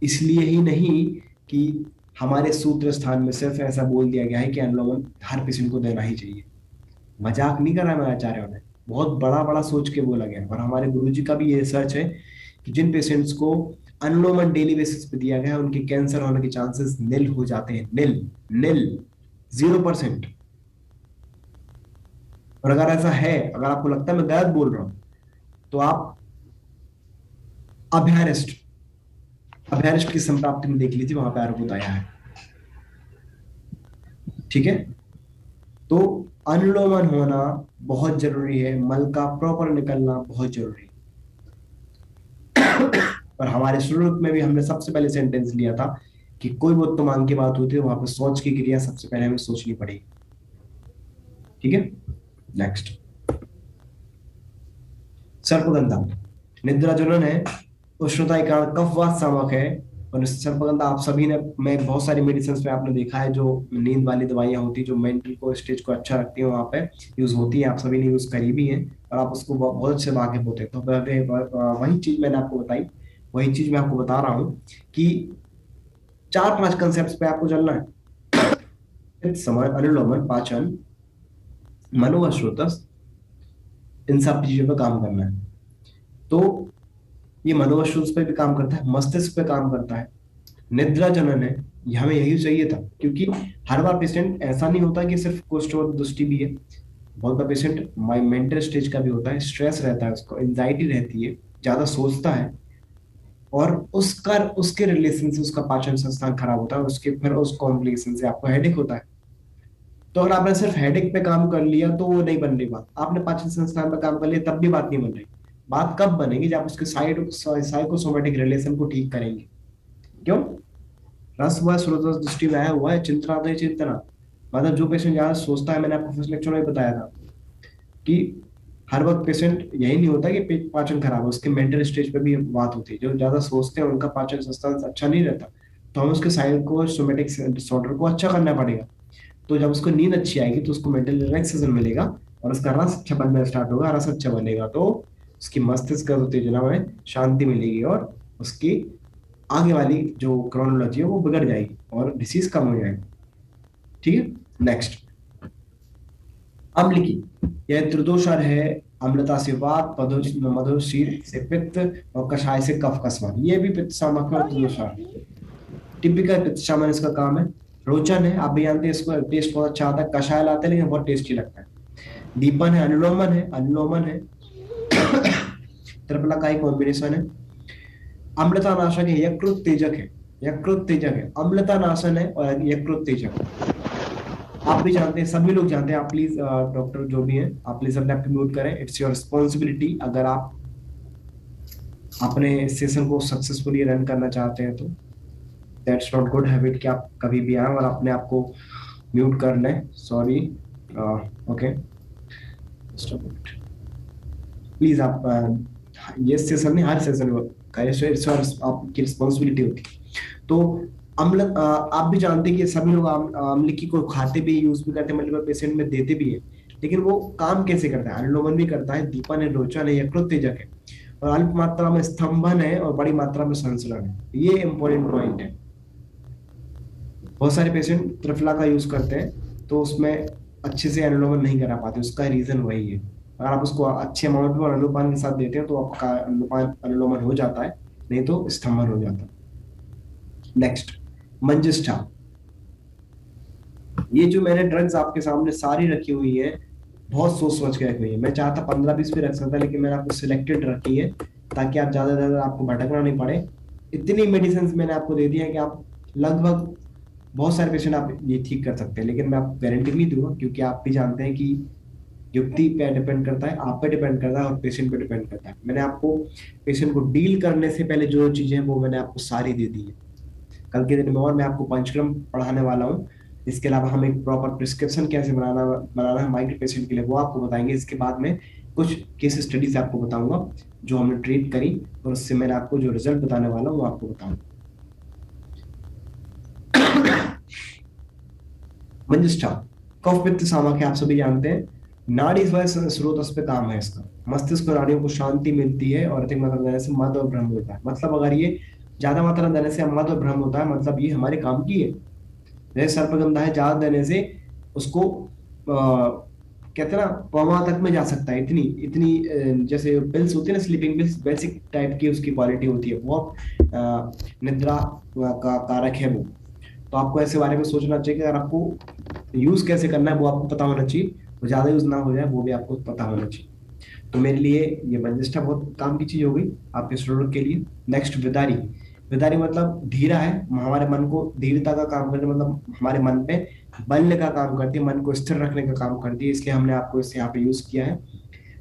इसलिए ही नहीं कि हमारे सूत्र स्थान में सिर्फ ऐसा बोल दिया गया है कि अनुलोमन हर पेशेंट को देना ही चाहिए। मजाक नहीं कर रहा मैं आचार्यों ने, बहुत बड़ा बड़ा सोच के बोला गया। और हमारे गुरुजी का भी ये रिसर्च है कि जिन पेशेंट्स को अनुलोमन डेली बेसिस पे दिया गया है, उनके कैंसर होने के चांसेस निल हो जाते हैं। निल निल 0%। और अगर ऐसा है, अगर आपको लगता है मैं गलत बोल रहा हूं, तो आप अभ्यारिष्ट अभ्यारिष्ट की संप्राप्ति में देख लीजिए, वहां पे अर्बुद आया है। ठीक है। तो अनुलोमन होना बहुत जरूरी है, मल का प्रॉपर निकलना बहुत जरूरी है। और हमारे शुरू में भी हमने सबसे पहले सेंटेंस लिया था कि कोई वो उत्तमांग की बात होती है, वहां पर सोच की क्रिया सबसे पहले हमें सोचनी पड़ेगी। ठीक है। नेक्स्ट, सर्पगंधा निद्रा ज्वलन है, उष्णता के कारण कफवात सामक है। और सर्पगंधा आप सभी ने, मैं बहुत सारी मेडिसिन पे आपने देखा है, जो नींद वाली दवाइयां होती है, जो मेंटल को स्टेज को अच्छा रखती है, वहां पे यूज होती है। आप सभी ने यूज करी भी है, और आप उसको बहुत अच्छे वाकिफ होते हैं। तो वही चीज मैंने आपको बताई वही चीज मैं आपको बता रहा हूँ कि 4-5 कंसेप्ट पे आपको चलना है। समय, अनुलोमन, पाचन, मनोवश्रुतस, इन सब चीजों पे काम करना है। तो ये मनोवश्रुतस पे भी काम करता है, मस्तिष्क पे काम करता है, निद्रा जनन है। ये हमें यही चाहिए था, क्योंकि हर बार पेशेंट ऐसा नहीं होता कि सिर्फ कुष्ठ और दृष्टि भी है। बहुत बार पेशेंट मेंटल स्टेज का भी होता है, स्ट्रेस रहता है, उसको एंजाइटी रहती है, ज्यादा सोचता है, और उसका उसके रिलेशन से उसका पाचन संस्थान खराब होता है, उसके फिर उस कॉम्प्लिकेशन से आपको हेडेक होता है। तो अगर आपने सिर्फ हेडेक पे काम कर लिया तो वो नहीं बन रही बात, आपने पाचन संस्थान पे काम कर लिया तब भी बात नहीं बन रही। बात कब बनेगी, जब उसके साइकोसोमेटिक रिलेशन को ठीक करेंगे। क्यों? रस हुआ, स्रोत दृष्टि में आया हुआ है, चिंतना चिंतना, मतलब जो पेशेंट ज्यादा सोचता है, मैंने आपको फर्स्ट लेक्चर में बताया था कि हर वक्त पेशेंट यही नहीं होता कि पाचन खराब है, उसके मेंटल स्टेज पे भी बात होती है। जो ज्यादा सोचते हैं उनका पाचन संस्थान अच्छा नहीं रहता, तो हमें उसके साइकोसोमेटिक डिसऑर्डर को अच्छा करना पड़ेगा। तो जब उसको नींद अच्छी आएगी तो उसको मेंटल रिलैक्सेशन मिलेगा, और उसका रस अच्छा बनना स्टार्ट होगा, रस अच्छा बनेगा तो उसकी मस्तिष्क का उत्तेजना में शांति मिलेगी, और उसकी आगे वाली जो क्रोनोलॉजी है वो बिगड़ जाएगी और डिसीज कम हो जाएगी। ठीक है, नेक्स्ट, अम्ल की, यह त्रिदोषर है। अम्लता से वात, मधुशीर से पित्त, और कषाय से कफ कसवा, ये भी पित्त शामक है, त्रिदोषर। टिपिकल पित्त शामन इसका काम है। रोचन है, आप भी जानते हैं, इसको टेस्ट बहुत अच्छा आता है, कषाय लाते हैं लेकिन बहुत टेस्टी लगता है। दीपन है, अनुलोमन है, अनुलोमन है, त्रिफला का ही कॉम्बिनेशन है। अम्लता नाशक है, यकृत तेजक है, यकृत तेजक है, अम्लता नाशन है और यकृत तेजक है। आप भी जानते हैं, सभी लोग जानते हैं। आप प्लीज, डॉक्टर जो भी हैं, आप प्लीज अपने आप को म्यूट करें, इट्स योर रिस्पॉन्सिबिलिटी। अगर आप अपने सेशन को सक्सेसफुली रन करना चाहते हैं तो दैट्स नॉट गुड हैबिट कि आप कभी भी आए और अपने आप को म्यूट कर लें। सॉरी, ओके, प्लीज आप ये सेशन नहीं, हर सेशन का आपकी रिस्पॉन्सिबिलिटी होती है। तो अम्ल, आप भी जानते हैं कि सभी लोग अम्लकी को खाते भी, यूज भी करते हैं, मल्टीपल पेशेंट में देते भी है, लेकिन वो काम कैसे करता है? अनुलोमन भी करता है, दीपन है, रोचन है, यकृत तेजक है, और अल्प मात्रा में स्तंभन है, और बड़ी मात्रा में संसरण है। ये इंपॉर्टेंट पॉइंट है। बहुत सारे पेशेंट त्रिफला का यूज करते हैं तो उसमें अच्छे से अनुलोमन नहीं करा पाते, उसका रीजन वही है। अगर आप उसको अच्छे अमाउंट में और अनुपान के साथ देते हैं तो आपका अनुलोमन हो जाता है, नहीं तो स्तंभन हो जाता है। नेक्स्ट, मंजिष्ठा। ये जो मैंने ड्रग्स आपके सामने सारी रखी हुई है, बहुत सोच सोच के रखी हुई है। मैं चाहता 15-20 भी रख सकता, लेकिन मैंने आपको सिलेक्टेड रखी है ताकि आप ज्यादा ज्यादा आपको भटकना नहीं पड़े। इतनी मेडिसिन मैंने आपको दे दी है कि आप लगभग बहुत सारे पेशेंट आप ये ठीक कर सकते हैं, लेकिन मैं आपको गारंटी नहीं दूंगा, क्योंकि आप भी जानते हैं कि युक्ति पे डिपेंड करता है, आप पे डिपेंड करता है, और पेशेंट पे डिपेंड करता है। मैंने आपको पेशेंट को डील करने से पहले जो चीजें हैं वो मैंने आपको सारी दे दी है। कल के दिन में और मैं आपको पंचक्रम पढ़ाने वाला हूँ। इसके अलावा हम एक प्रॉपर प्रिस्क्रिप्शन कैसे बनाना है माइग्रेन पेशेंट के लिए, वो आपको बताएंगे। इसके बाद में कुछ केस स्टडीज आपको बताऊंगा जो हमने ट्रीट करी, और उससे मैंने आपको जो रिजल्ट बताने वाला हूँ वो आपको बताऊंगा। मंजिष्ठा, कफ पित्त सामक है, आप सभी जानते हैं। नाड़ी स्रोत पे काम है इसका। मस्तिष्क और नाड़ियों को शांति मिलती है, और अधिक मात्रा देने से मद और भ्रम होता है। मतलब अगर ये ज्यादा मात्रा देने से मद और भ्रम होता है, मतलब ये हमारे काम की है। जैसे सर्पगंधा है, ज्यादा देने से उसको कहते हैं ना, कोमा तक में जा सकता है। इतनी इतनी जैसे पिल्स होती है ना, स्लीपिंग पिल्स, बेसिक टाइप की उसकी क्वालिटी होती है, बहुत निद्रा का कारक है वो। तो आपको ऐसे बारे में सोचना चाहिए कि अगर आपको यूज कैसे करना है वो आपको पता होना चाहिए, वो ज्यादा यूज ना हो जाए वो भी आपको पता होना चाहिए। तो मेरे लिए ये मंजिष्ठा बहुत काम की चीज हो गई आपके स्टूडेंट के लिए। नेक्स्ट, विदारी। विदारी मतलब धीरा है, हमारे मन को धीरता का काम करती है, मतलब हमारे मन पे बल का काम करती है, मन को स्थिर रखने का काम करती है, इसलिए हमने आपको इसे यहाँ पे यूज किया है।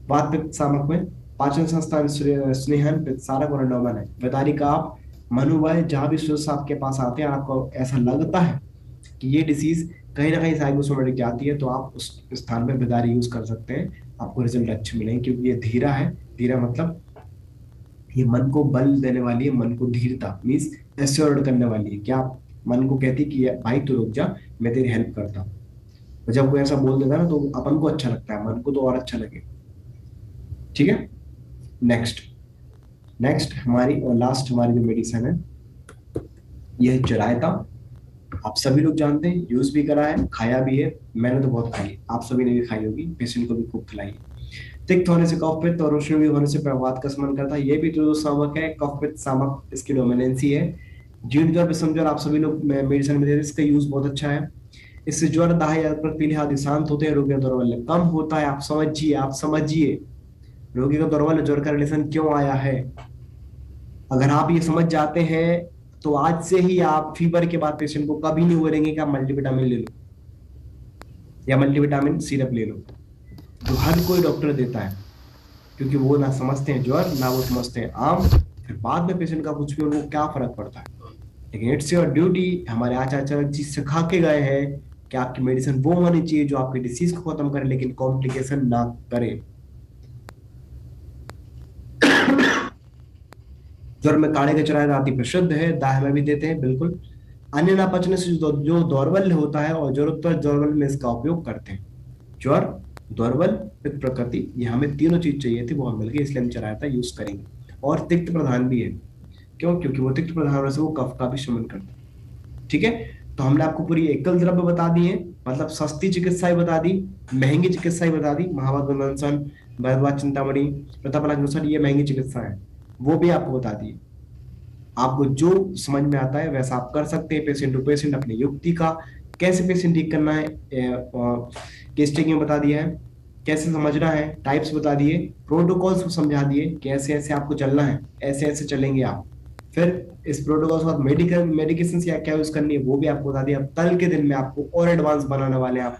वात पित्त सामक में पाचन संस्थान स्नेहन पित्त सारक और अंडोमन है। विदारी का आप मनोबल, जहां भी स्विच आपके पास आते हैं, आपको ऐसा लगता है कि ये डिसीज कहीं ना कहीं साइकोसोमेटिक जाती है, तो आप उस स्थान पे बिदारी यूज कर सकते हैं, आपको रिजल्ट अच्छे मिलेंगे। क्योंकि ये धीरा है, धीरा मतलब ये मन को बल देने वाली है, मन को धीरता मीन्स एश्योर्ड करने वाली है। क्या मन को कहती है कि भाई तू रुक जा, मैं तेरी हेल्प करता हूँ। तो जब कोई ऐसा बोल देता है ना, तो अपन को अच्छा लगता है, मन को तो और अच्छा लगेगा। ठीक है, नेक्स्ट, नेक्स्ट हमारी और लास्ट हमारी जो मेडिसिन है, यह है चिरायता। आप सभी लोग जानते हैं, यूज भी करा है, खाया भी है, मैंने तो बहुत खाई है, आप सभी ने भी खाई होगी, पेशेंट को भी खूब खिलाई है। तिक्त होने से कफ पित्त और उष्ण भी होने से प्रभात का समन करता है। ये भी जो शामक है, कफ पित्त शामक, इसकी डोमिनेंसी है। जीर्ण ज्वर विषम ज्वर आप सभी लोग मेडिसिन में देते हैं, इसका यूज बहुत अच्छा है। इससे ज्वर दाह या पर पीले आदि शांत होते हैं, रोगी का दौर्बल्य कम होता है। आप समझिए रोगी का दौर्बल्य ज्वर का रिलेशन क्यों आया है। अगर आप ये समझ जाते हैं तो आज से ही आप फीवर के बाद पेशेंट को कभी नहीं बोलेंगे कि आप मल्टीविटामिन ले लो या मल्टीविटामिन सिरप ले लो, जो हर कोई डॉक्टर देता है, क्योंकि वो ना समझते हैं ज्वर, ना वो समझते हैं आम। फिर बाद में पेशेंट का कुछ भी उनको क्या फर्क पड़ता है। लेकिन इट्स योर ड्यूटी, हमारे आचार्य जी सिखा के गए हैं कि आपकी मेडिसिन वो होनी चाहिए जो आपकी डिसीज को खत्म करे लेकिन कॉम्प्लिकेशन ना करे। ज्वर में काढ़े का चरायता अति प्रसिद्ध है, दाह में भी देते हैं बिल्कुल। अन्य ना पचने से जो दौर्बल्य होता है और जरूरत पर दौर्बल्य में इसका उपयोग करते हैं। ज्वर, दौर्बल्य, पित्त प्रकृति, ये हमें तीनों चीज चाहिए थी, वो हम मिल गई, इसलिए हम चरायता यूज करेंगे। और तिक्त प्रधान भी है, क्यों? क्योंकि वो तिक्त प्रधान होने से वो कफ का भी शमन करता है। ठीक है, तो हमने आपको पूरी एकल द्रव्य बता दी है, मतलब सस्ती चिकित्साएं बता दी, महंगी चिकित्साएं बता दी। महाभारत मनसन, भरद्वाज चिंतामणि, प्रतापलाल, ये महंगी चिकित्सा है, वो भी आपको बता दी। आपको जो समझ में आता है वैसा आप कर सकते हैं, पेशेंट टू पेशेंट अपनी युक्ति का। कैसे पेशेंट ठीक करना है केस टेकिंग बता दिया है, कैसे समझना है, टाइप्स बता दिए, प्रोटोकॉल्स को समझा दिए कि ऐसे ऐसे आपको चलना है, ऐसे ऐसे चलेंगे आप। फिर इस प्रोटोकॉल के बाद मेडिकेशन क्या क्या यूज करनी है वो भी आपको बता दिया। अब कल के दिन में आपको और एडवांस बनाने वाले हैं,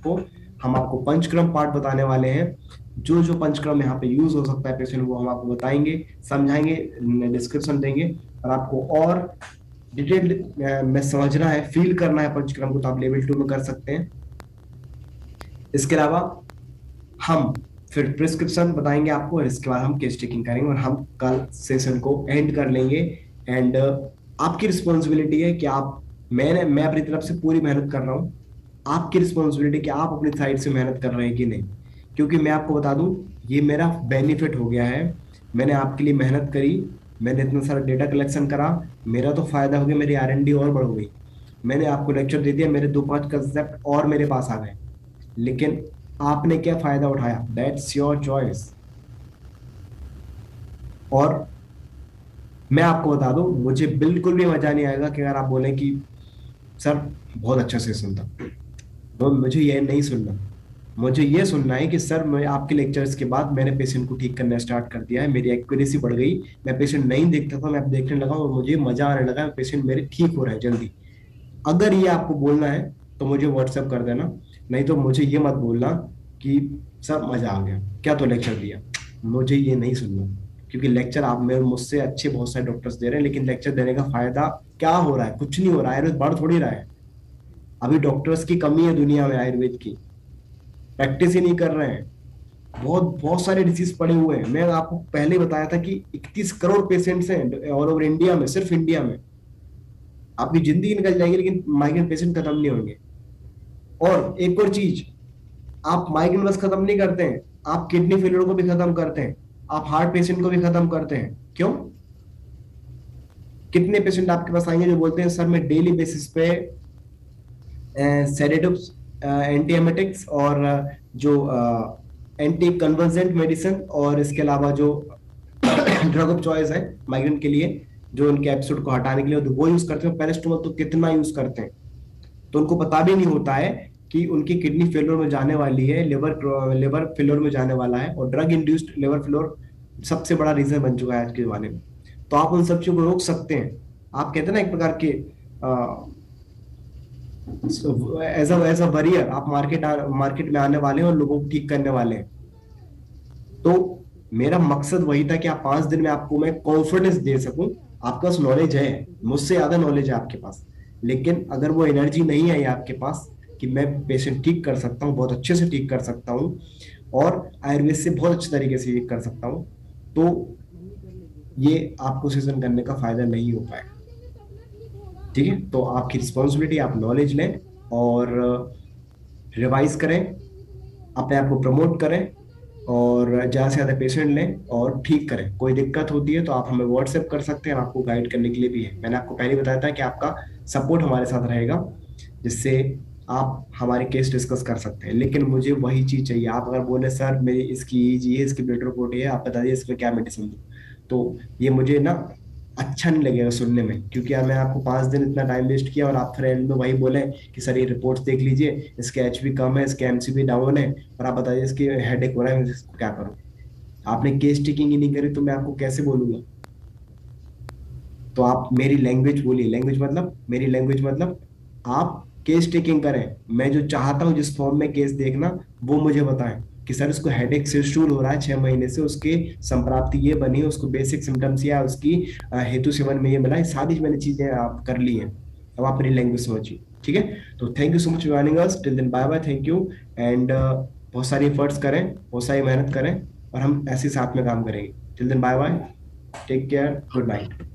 हम आपको पंचक्रम पार्ट बताने वाले हैं। जो जो पंचक्रम यहाँ पे यूज हो सकता है पेशेंट, वो हम आपको बताएंगे, समझाएंगे, डिस्क्रिप्शन देंगे। और आपको और डिटेल्ड में समझना है, फील करना है पंचक्रम को, तो आप लेवल 2 में कर सकते हैं। इसके अलावा हम फिर प्रिस्क्रिप्शन बताएंगे आपको, और इसके बाद हम केस टेकिंग करेंगे और हम कल सेशन को एंड कर लेंगे। एंड आपकी रिस्पॉन्सिबिलिटी है कि मैं अपनी तरफ से पूरी मेहनत कर रहा हूँ, आपकी रिस्पॉन्सिबिलिटी कि आप अपनी साइड से मेहनत कर रहे हैं कि नहीं। क्योंकि मैं आपको बता दूं, ये मेरा बेनिफिट हो गया है, मैंने आपके लिए मेहनत करी, मैंने इतना सारा डेटा कलेक्शन करा, मेरा तो फायदा हो गया, मेरी R&D और बढ़ गई। मैंने आपको लेक्चर दे दिया, मेरे 2-5 कंसेप्ट और मेरे पास आ गए, लेकिन आपने क्या फायदा उठाया, दैट्स योर चॉइस। और मैं आपको बता दूं, मुझे बिल्कुल भी मजा नहीं आएगा कि अगर आप बोलें कि सर बहुत अच्छा सेशन था, तो मुझे ये नहीं सुनना। मुझे ये सुनना है कि सर मैं आपके लेक्चर्स के बाद मैंने पेशेंट को ठीक करना स्टार्ट कर दिया है, मेरी एक्यूरेसी बढ़ गई, मैं पेशेंट नहीं देखता था, मैं अब देखने लगा और मुझे मजा आने लगा, पेशेंट मेरे ठीक हो रहे हैं जल्दी। अगर ये आपको बोलना है तो मुझे व्हाट्सएप कर देना, नहीं तो मुझे ये मत बोलना कि सर मजा आ गया, क्या तो लेक्चर दिया। मुझे ये नहीं सुनना, क्योंकि लेक्चर आप मेरे मुझसे अच्छे बहुत सारे डॉक्टर्स दे रहे हैं, लेकिन लेक्चर देने का फायदा क्या हो रहा है? कुछ नहीं हो रहा है, आयुर्वेद बढ़ थोड़ी रहा है। अभी डॉक्टर्स की कमी है दुनिया में, आयुर्वेद की प्रैक्टिस ही नहीं कर रहे हैं, बहुत बहुत सारे डिसीज पड़े हुए हैं। मैं आपको पहले ही बताया था कि 31 करोड़ पेशेंट्स हैं ऑल ओवर इंडिया में, सिर्फ इंडिया में। आपकी जिंदगी निकल जाएगी लेकिन माइग्रेन पेशेंट खत्म नहीं होंगे। और एक और चीज, आप माइग्रेन बस खत्म नहीं करते हैं, आप किडनी फेलियर को भी खत्म करते हैं, आप हार्ट पेशेंट को भी खत्म करते हैं। क्यों? कितने पेशेंट आपके पास आएंगे जो बोलते हैं सर मैं डेली बेसिस पे सेडेटिव्स, एंटी एमेटिक्स और जो एंटी कन्वर्जेंट मेडिसिन, और इसके अलावा जो ड्रग ऑफ चॉइस है माइग्रेन के लिए, जो उनके एपिसोड को हटाने के लिए, तो वो यूज करते हैं। पैरास्टामोल तो कितना यूज करते हैं, तो उनको पता भी नहीं होता है कि उनकी किडनी फेलियर में जाने वाली है, लिवर फेलियर में जाने वाला है, और ड्रग इंड्यूस्ड लिवर फेलियर सबसे बड़ा रीजन बन चुका है आज के जमाने में। तो आप उन सब चीजों को रोक सकते हैं। आप कहते हैं ना एक प्रकार के एज अ वरियर, आप मार्केट में आने वाले हैं और लोगों को ठीक करने वाले हैं। तो मेरा मकसद वही था कि आप 5 दिन में आपको मैं कॉन्फिडेंस दे सकूं। आपके पास नॉलेज है, मुझसे ज्यादा नॉलेज है आपके पास, लेकिन अगर वो एनर्जी नहीं आई आपके पास कि मैं पेशेंट ठीक कर सकता हूँ, बहुत अच्छे से ठीक कर सकता हूँ, और आयुर्वेद से बहुत अच्छे तरीके से ठीक कर सकता हूँ, तो ये आपको सेशन करने का फायदा नहीं हो पाएगा। ठीक है, तो आपकी रिस्पॉन्सिबिलिटी, आप नॉलेज लें और रिवाइज करें, अपने आप को प्रमोट करें, और ज़्यादा से ज़्यादा पेशेंट लें और ठीक करें। कोई दिक्कत होती है तो आप हमें व्हाट्सएप कर सकते हैं, हम आपको गाइड करने के लिए भी है। मैंने आपको पहले बताया था कि आपका सपोर्ट हमारे साथ रहेगा, जिससे आप हमारे केस डिस्कस कर सकते हैं। लेकिन मुझे वही चीज़ चाहिए। आप अगर बोले सर मेरी इसकी EEG है, इसकी ब्लड रिपोर्ट है, आप बता दीजिए इसमें क्या मेडिसिन दूँ, तो ये मुझे ना अच्छा नहीं लगेगा सुनने में। क्योंकि यार मैंने आपको 5 दिन इतना टाइम वेस्ट किया और आप फिर एंड में वही बोले कि सर ये रिपोर्ट्स देख लीजिए, इसके HB कम है, इसके MCV डाउन है, और आप बताइए इसकी हेडेक हो रहा है, मैं इसको क्या करूँ। आपने केस टेकिंग ही नहीं करी तो मैं आपको कैसे बोलूंगा। तो आप मेरी लैंग्वेज बोलिए। लैंग्वेज मतलब, मेरी लैंग्वेज मतलब आप केस टेकिंग करें। मैं जो चाहता हूँ जिस फॉर्म में केस देखना, वो मुझे बताएं कि सर उसको हेडेक से शुरू हो रहा है 6 महीने से, उसके संप्राप्ति ये बनी है, उसको बेसिक सिम्टम्स या उसकी हेतु सेवन में ये मिला, ये सारी मैंने चीजें आप कर ली हैं। अब आप मेरी लैंग्वेज समझिए, ठीक है। तो thank you so much joining us, till then bye bye, thank you. And बहुत सारी एफर्ट्स करें, बहुत सारी मेहनत करें, और हम ऐसे साथ में काम करेंगे। Till then bye bye, take care, good night.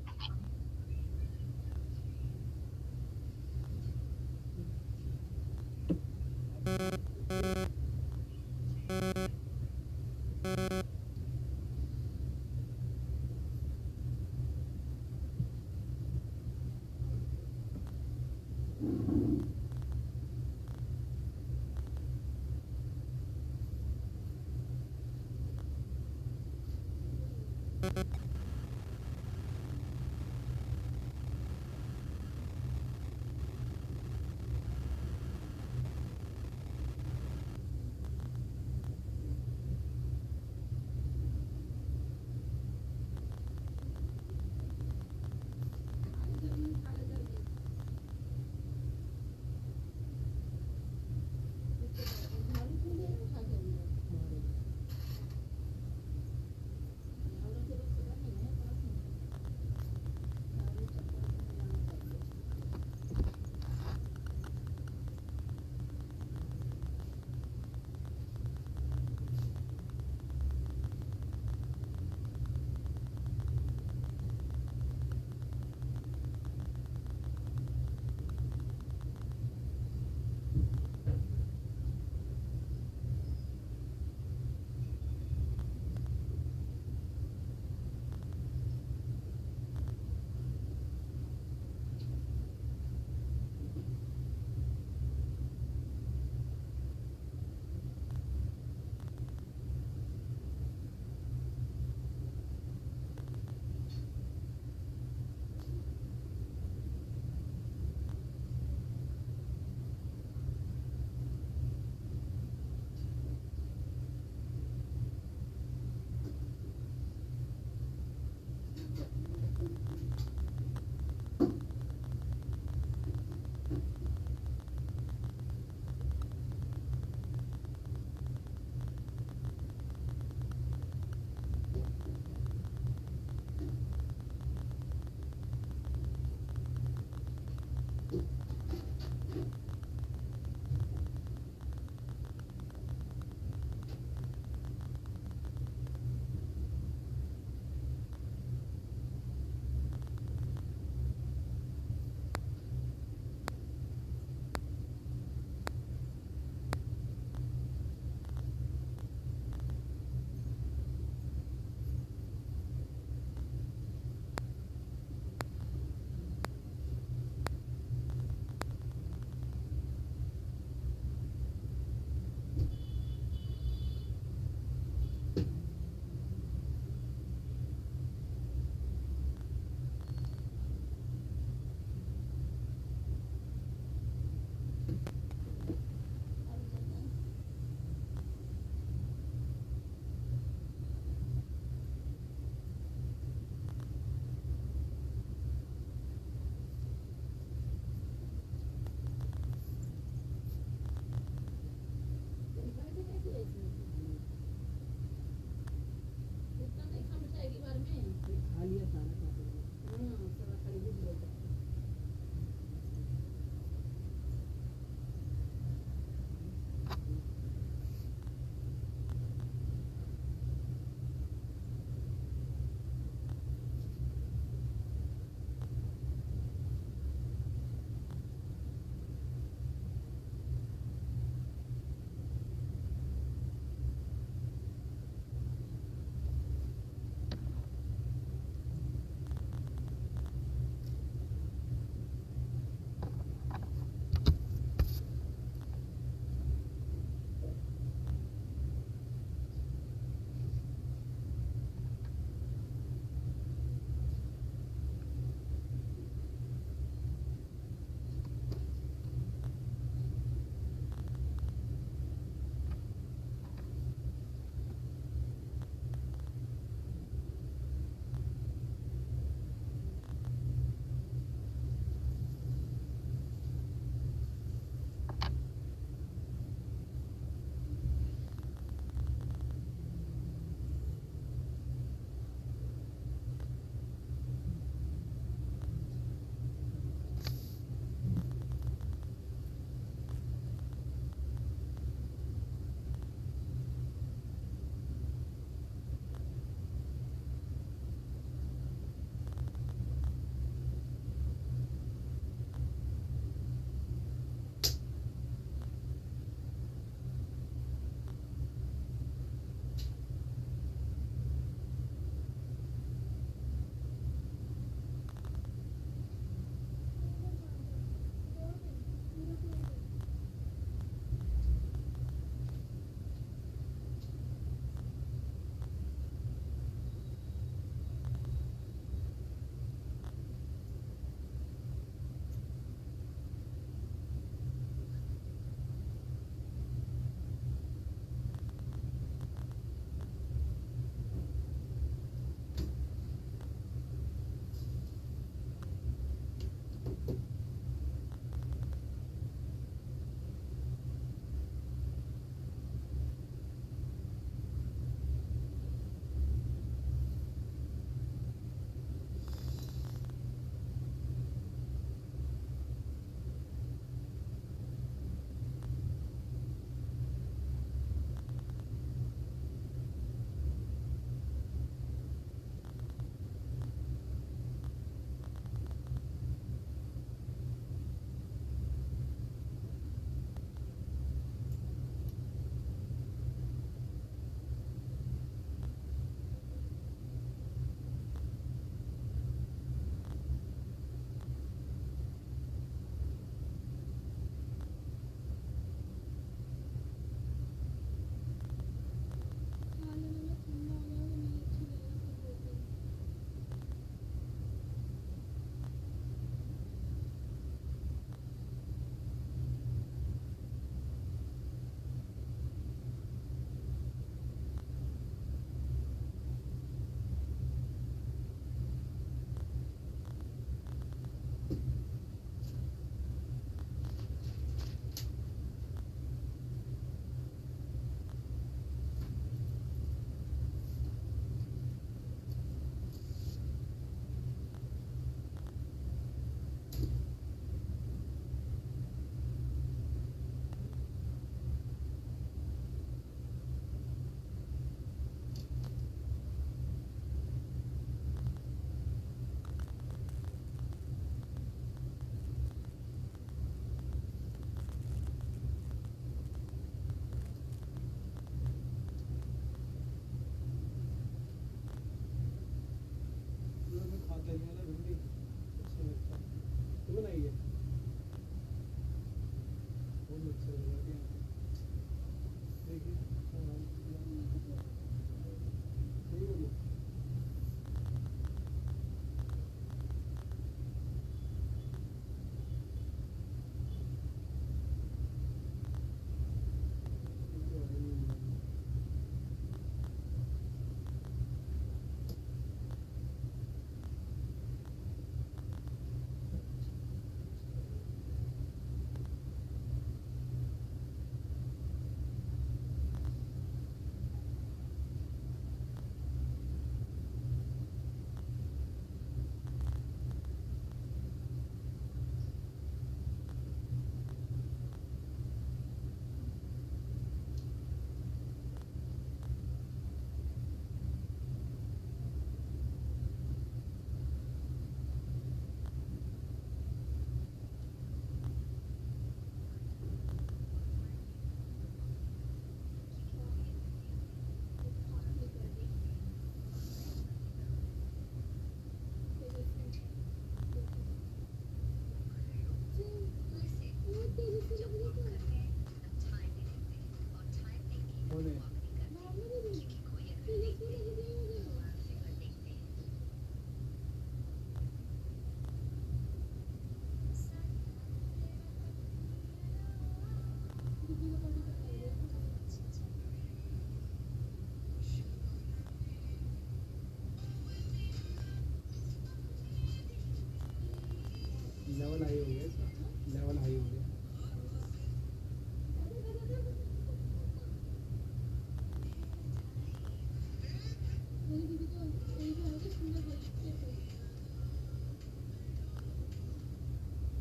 High हो गया इसका, लेवल हाई हो गया।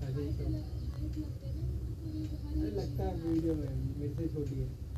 ऐसे ही तो। अरे लगता है वीडियो में मेरे से छोटी है।